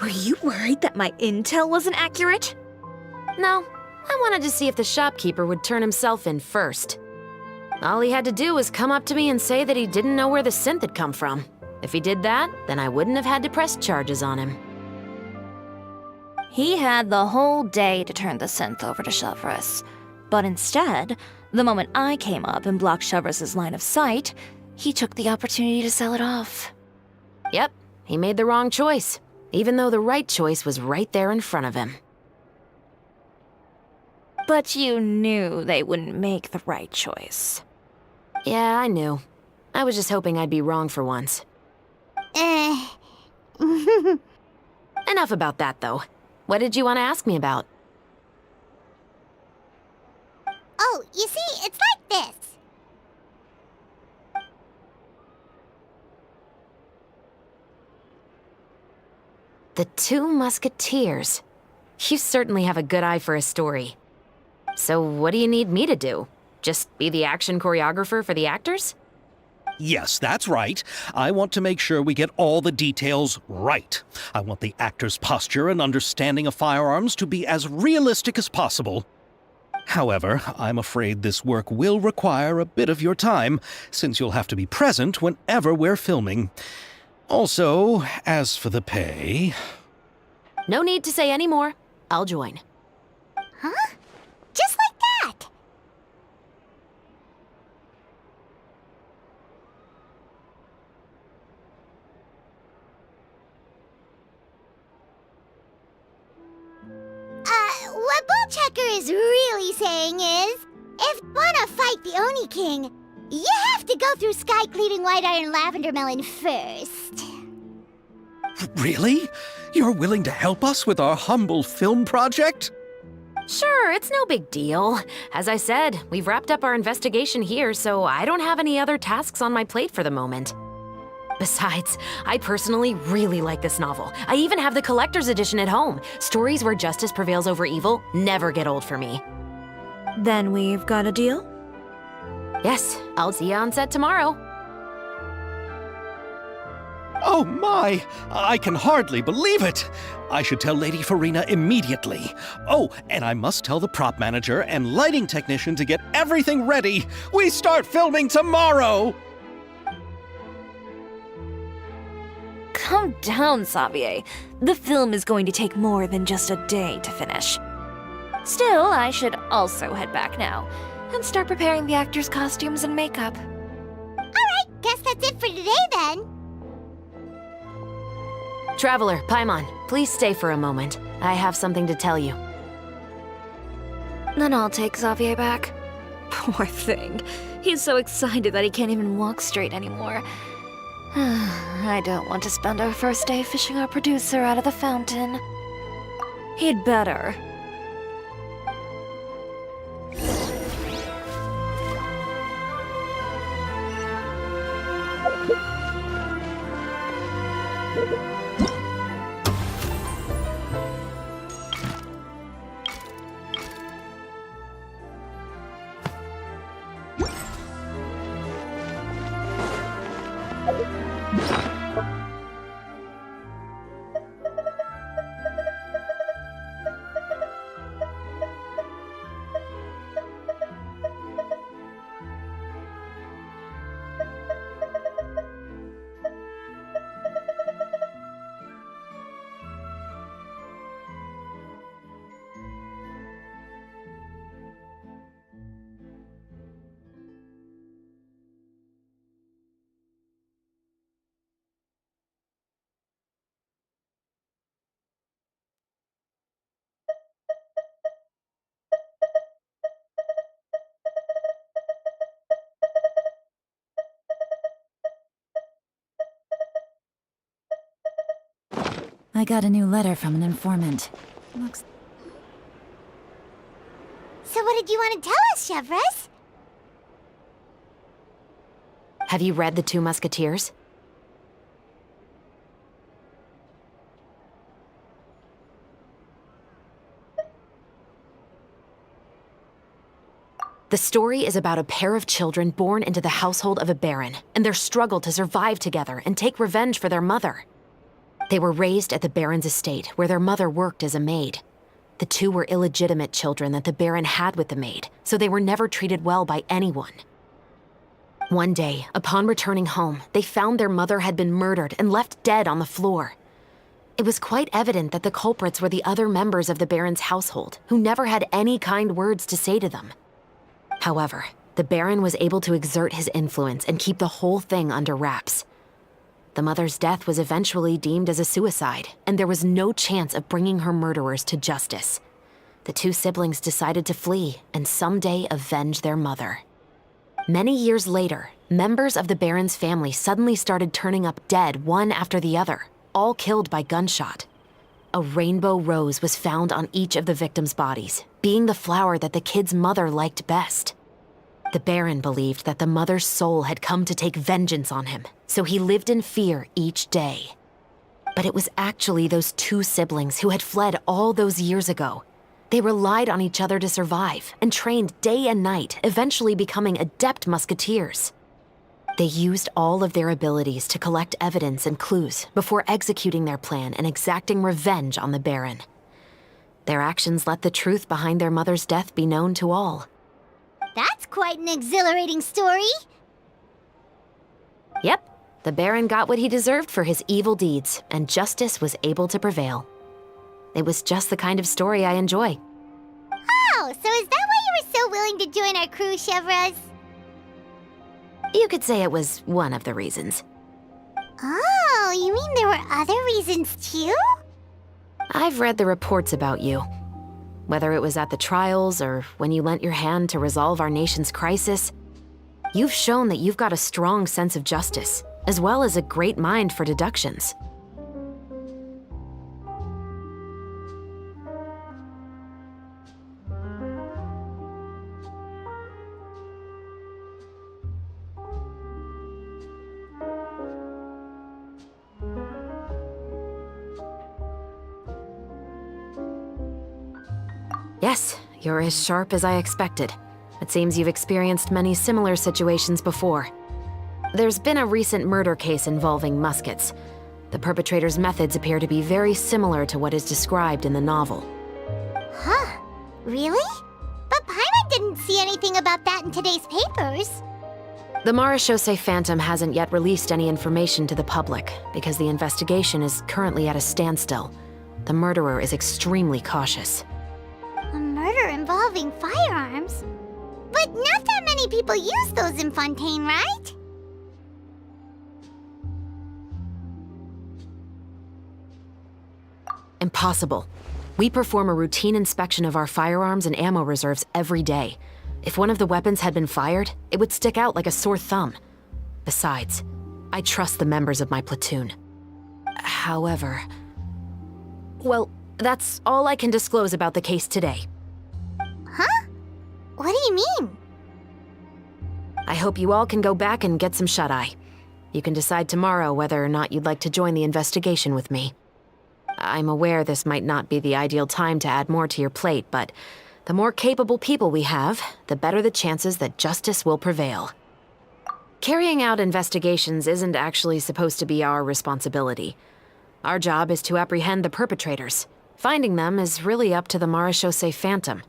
Were you worried that my intel wasn't accurate? No, I wanted to see if the shopkeeper would turn himself in first. All he had to do was come up to me and say that he didn't know where the synth had come from. If he did that, then I wouldn't have had to press charges on him. He had the whole day to turn the synth over to Chevraz. But instead, the moment I came up and blocked Chevraz's line of sight, he took the opportunity to sell it off. Yep, he made the wrong choice, even though the right choice was right there in front of him. But you knew they wouldn't make the right choice. Yeah, I knew. I was just hoping I'd be wrong for once. Enough about that, though. What did you want to ask me about? Oh, you see, it's like this. The Two Musketeers. You certainly have a good eye for a story. So what do you need me to do? Just be the action choreographer for the actors? Yes, that's right. I want to make sure we get all the details right. I want the actor's posture and understanding of firearms to be as realistic as possible. However, I'm afraid this work will require a bit of your time, since you'll have to be present whenever we're filming. Also, as for the pay... No need to say any more. I'll join. Huh? Just like that! What Bullchecker is really saying is, if you wanna fight the Oni King, you have to go through Sky Cleaving White Iron Lavender Melon first. Really? You're willing to help us with our humble film project? Sure, it's no big deal. As I said, we've wrapped up our investigation here, so I don't have any other tasks on my plate for the moment. Besides, I personally really like this novel. I even have the collector's edition at home. Stories where justice prevails over evil never get old for me. Then we've got a deal? Yes, I'll see you on set tomorrow. Oh my! I can hardly believe it! I should tell Lady Farina immediately. Oh, and I must tell the prop manager and lighting technician to get everything ready. We start filming tomorrow! calm down, Xavier. The film is going to take more than just a day to finish. Still, I should also head back now and start preparing the actors' costumes and makeup. Alright, guess that's it for today then. Traveler, Paimon, please stay for a moment. I have something to tell you. Then I'll take Xavier back. Poor thing. He's so excited that he can't even walk straight anymore. I don't want to spend our first day fishing our producer out of the fountain. He'd better. I got a new letter from an informant. Looks... So what did you want to tell us, Chevres? Have you read The Two Musketeers? The story is about a pair of children born into the household of a baron, and their struggle to survive together and take revenge for their mother. They were raised at the baron's estate, where their mother worked as a maid. The two were illegitimate children that the baron had with the maid, so they were never treated well by anyone. One day, upon returning home, they found their mother had been murdered and left dead on the floor. It was quite evident that the culprits were the other members of the baron's household, who never had any kind words to say to them. However, the baron was able to exert his influence and keep the whole thing under wraps. The mother's death was eventually deemed as a suicide, and there was no chance of bringing her murderers to justice. The two siblings decided to flee and someday avenge their mother. Many years later, members of the baron's family suddenly started turning up dead one after the other, all killed by gunshot. A rainbow rose was found on each of the victims' bodies, being the flower that the kid's mother liked best. The baron believed that the mother's soul had come to take vengeance on him, so he lived in fear each day. But it was actually those two siblings who had fled all those years ago. They relied on each other to survive and trained day and night, eventually becoming adept musketeers. They used all of their abilities to collect evidence and clues before executing their plan and exacting revenge on the baron. Their actions let the truth behind their mother's death be known to all. That's quite an exhilarating story. Yep, the baron got what he deserved for his evil deeds, and justice was able to prevail. It was just the kind of story I enjoy. Oh, so is that why you were so willing to join our crew, Chevres? You could say it was one of the reasons. Oh, you mean there were other reasons too? I've read the reports about you. Whether it was at the trials or when you lent your hand to resolve our nation's crisis, you've shown that you've got a strong sense of justice, as well as a great mind for deductions. Yes, you're as sharp as I expected. It seems you've experienced many similar situations before. There's been a recent murder case involving muskets. The perpetrator's methods appear to be very similar to what is described in the novel. Huh? Really? But Paimon didn't see anything about that in today's papers. The Marechaussee Phantom hasn't yet released any information to the public because the investigation is currently at a standstill. The murderer is extremely cautious. A murder involving firearms? But not that many people use those in Fontaine, right? Impossible. We perform a routine inspection of our firearms and ammo reserves every day. If one of the weapons had been fired, it would stick out like a sore thumb. Besides, I trust the members of my platoon. However... Well, that's all I can disclose about the case today. Huh? What do you mean? I hope you all can go back and get some shut-eye. You can decide tomorrow whether or not you'd like to join the investigation with me. I'm aware this might not be the ideal time to add more to your plate, but the more capable people we have, the better the chances that justice will prevail. Carrying out investigations isn't actually supposed to be our responsibility. Our job is to apprehend the perpetrators. Finding them is really up to the Marechaussee Phantom.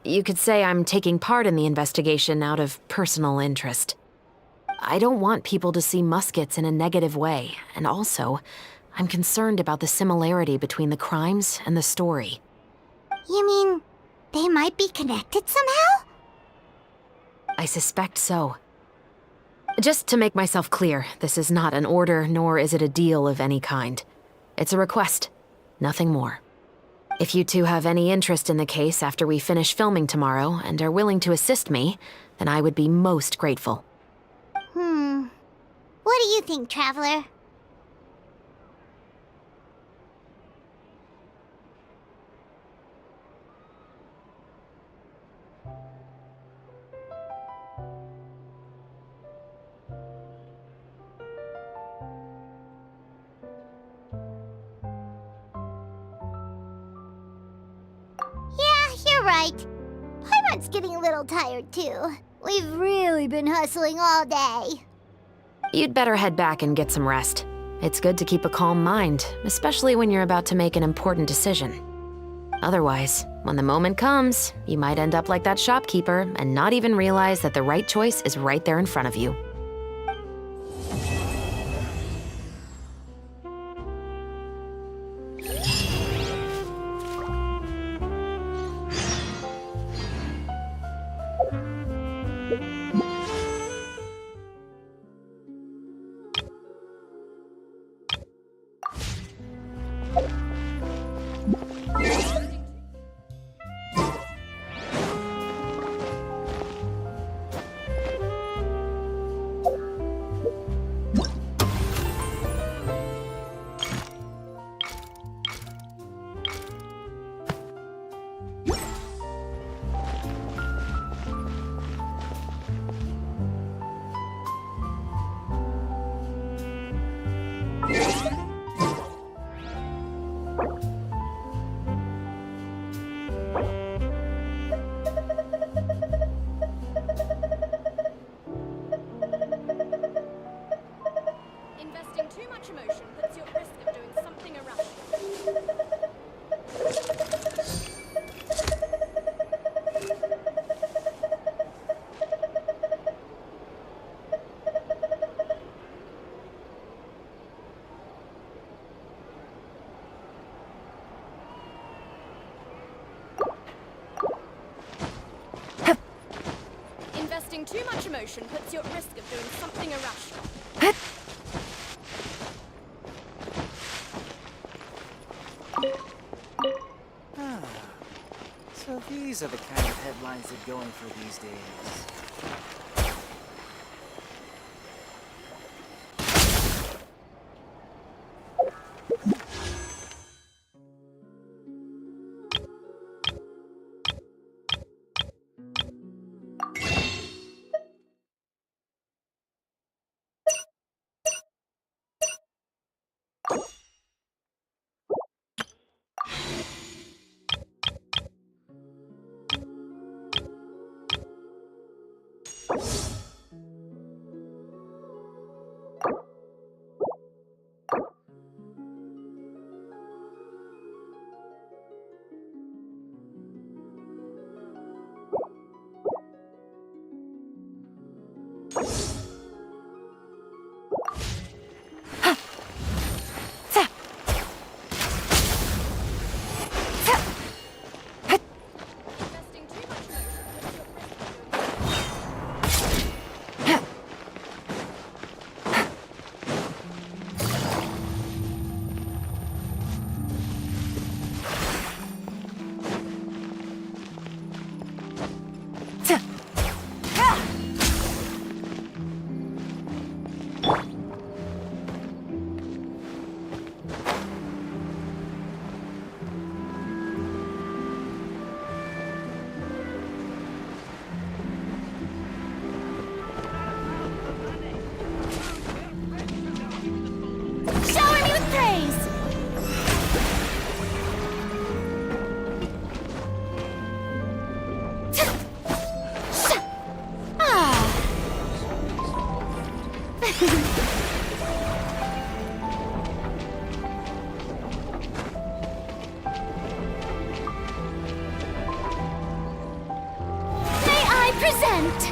You could say I'm taking part in the investigation out of personal interest. I don't want people to see muskets in a negative way, and also, I'm concerned about the similarity between the crimes and the story. You mean they might be connected somehow? I suspect so. Just to make myself clear, this is not an order, nor is it a deal of any kind. It's a request, nothing more. If you two have any interest in the case after we finish filming tomorrow and are willing to assist me, then I would be most grateful. What do you think, Traveler? Yeah, you're right. Paimon's getting a little tired too. We've really been hustling all day. You'd better head back and get some rest. It's good to keep a calm mind, especially when you're about to make an important decision. Otherwise, when the moment comes, you might end up like that shopkeeper and not even realize that the right choice is right there in front of you. Investing too much emotion puts you at risk of doing something irrational. Investing too much emotion puts you at risk of doing something irrational. So these are the kind of headlines they're going for these days. Present!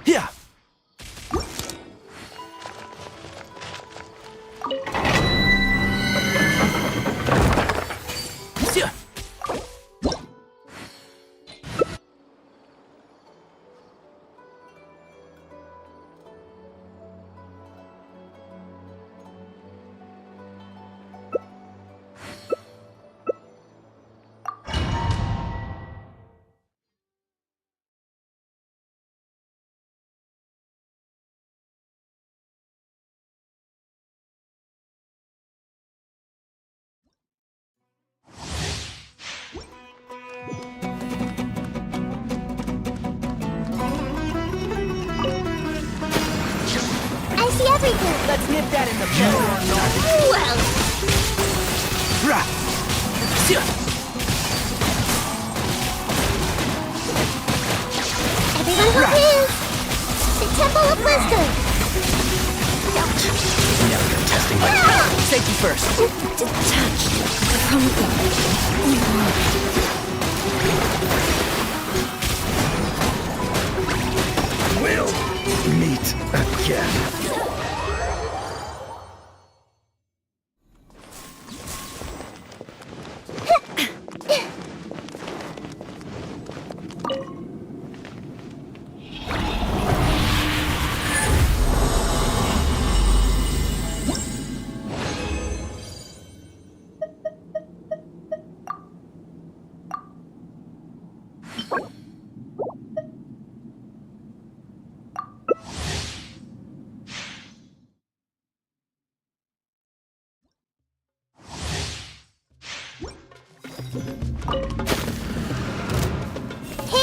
Yeah. Yeah. I see everything! Let's nip that in the bud. Well, Rah. Yeah. everyone confused! The Temple of Wisdom! Never go testing like safety first. Detached from the We'll meet again.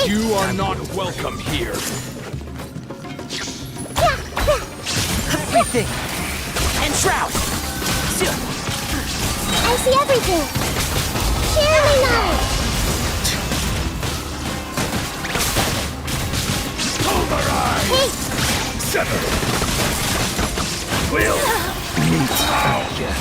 You are not welcome here. Everything. Shroud! I see everything! Hear me now! Override! Hey! Sever! Will meet again.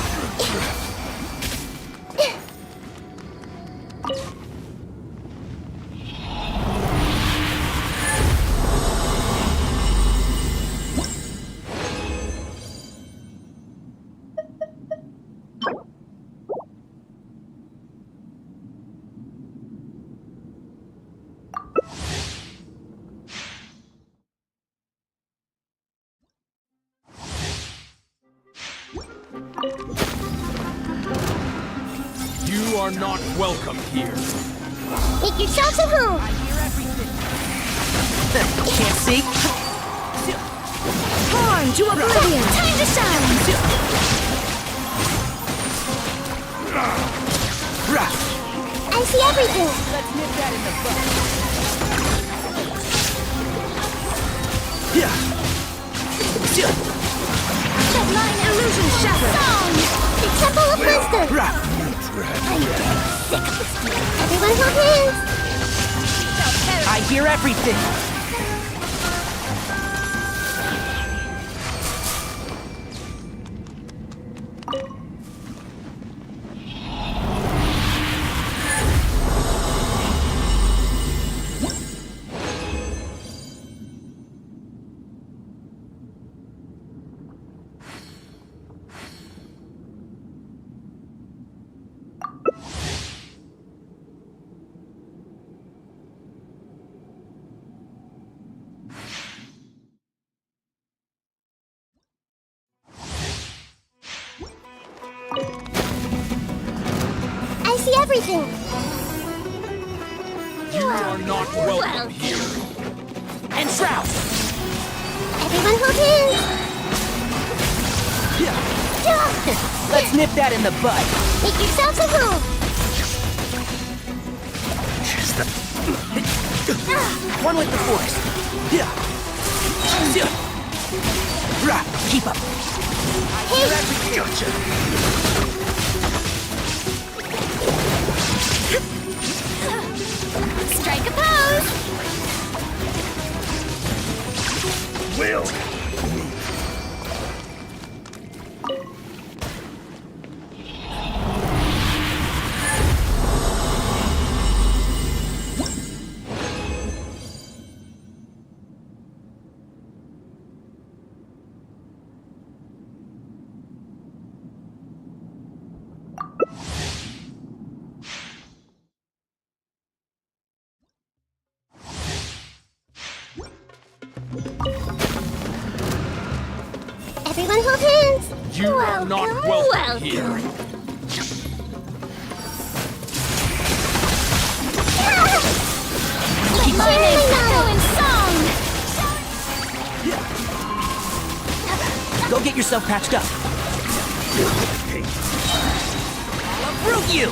You are not welcome here. Make yourselves at home! Can't see? Torn to oblivion! Time to shine! I see everything! Let's nip that in the bud. Sublime illusion shattered! Song! The Temple of Wisdom! I'm getting sick of this deal. Everyone hold hands! I hear everything! I see everything! You are not welcome here. And Shroud! Everyone hold hands! Let's nip that in the bud. Make yourselves at home! One with the force. Keep up. Hey! Strike a pose! Will Everyone hold hands! You are not welcome here. Keep my name echo in song! Go get yourself patched up. I'll uproot you!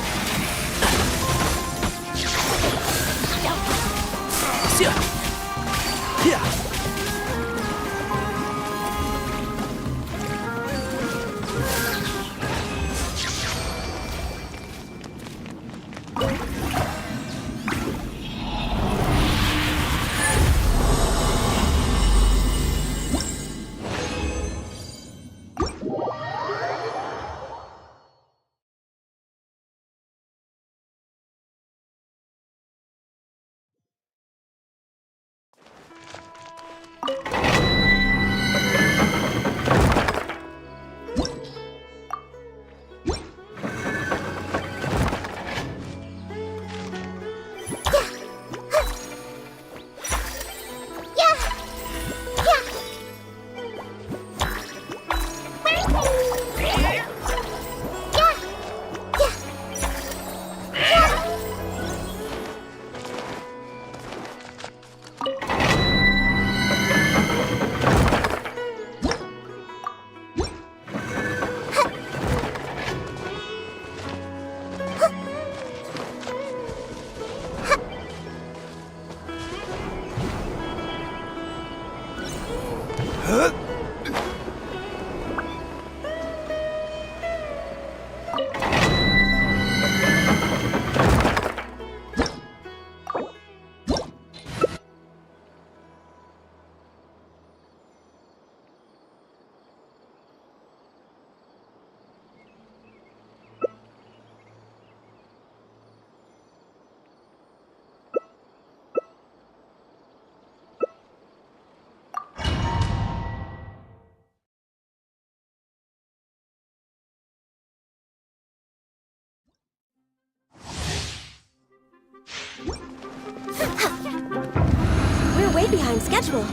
way behind schedule.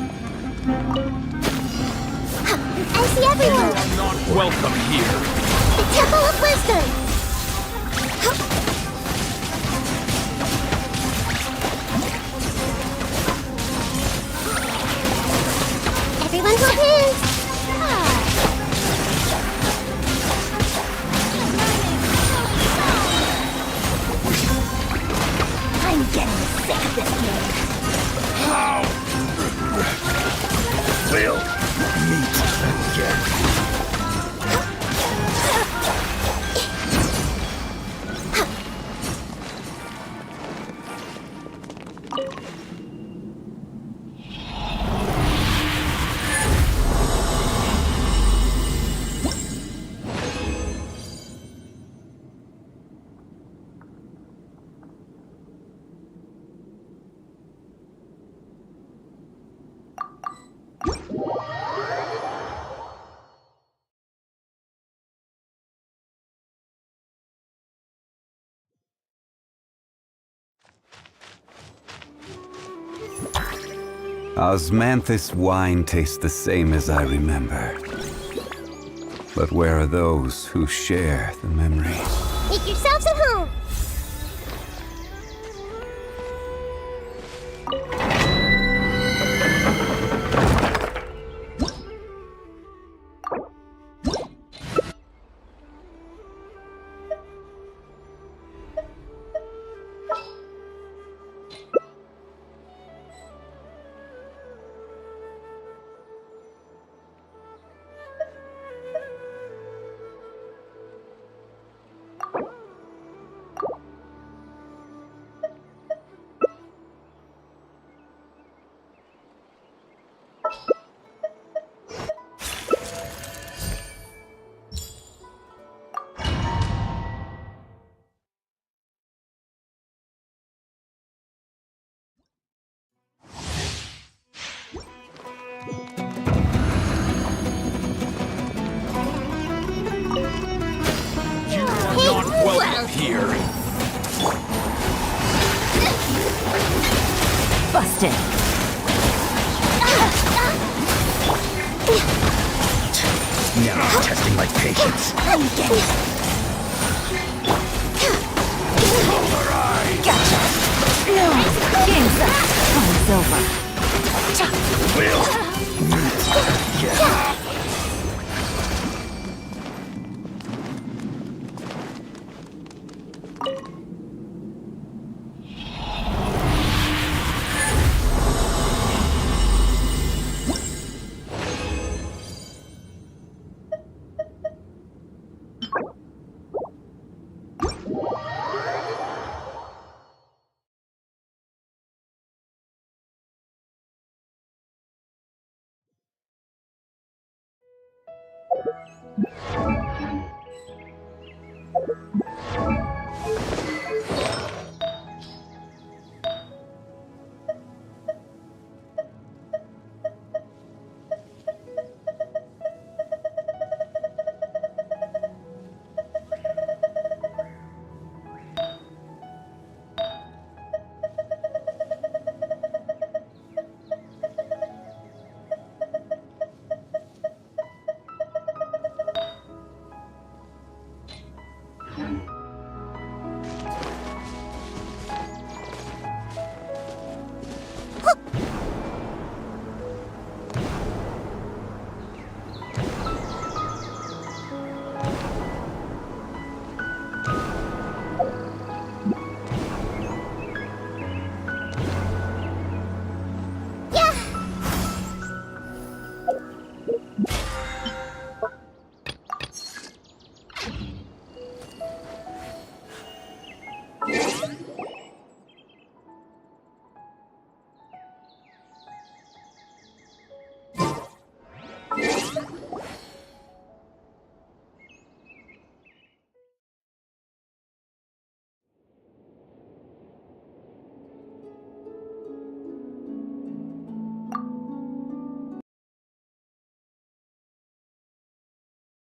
I see everyone! You are not welcome here. The Temple of Wisdom! Everyone hold hands! I'm getting sick of this game. How? We'll meet again. Osmanthus wine tastes the same as I remember. But where are those who share the memories? Make yourselves at home! Here. Busted. Now testing my patience. I'm getting Gotcha. No. Game's up. Time's over. We'll meet again.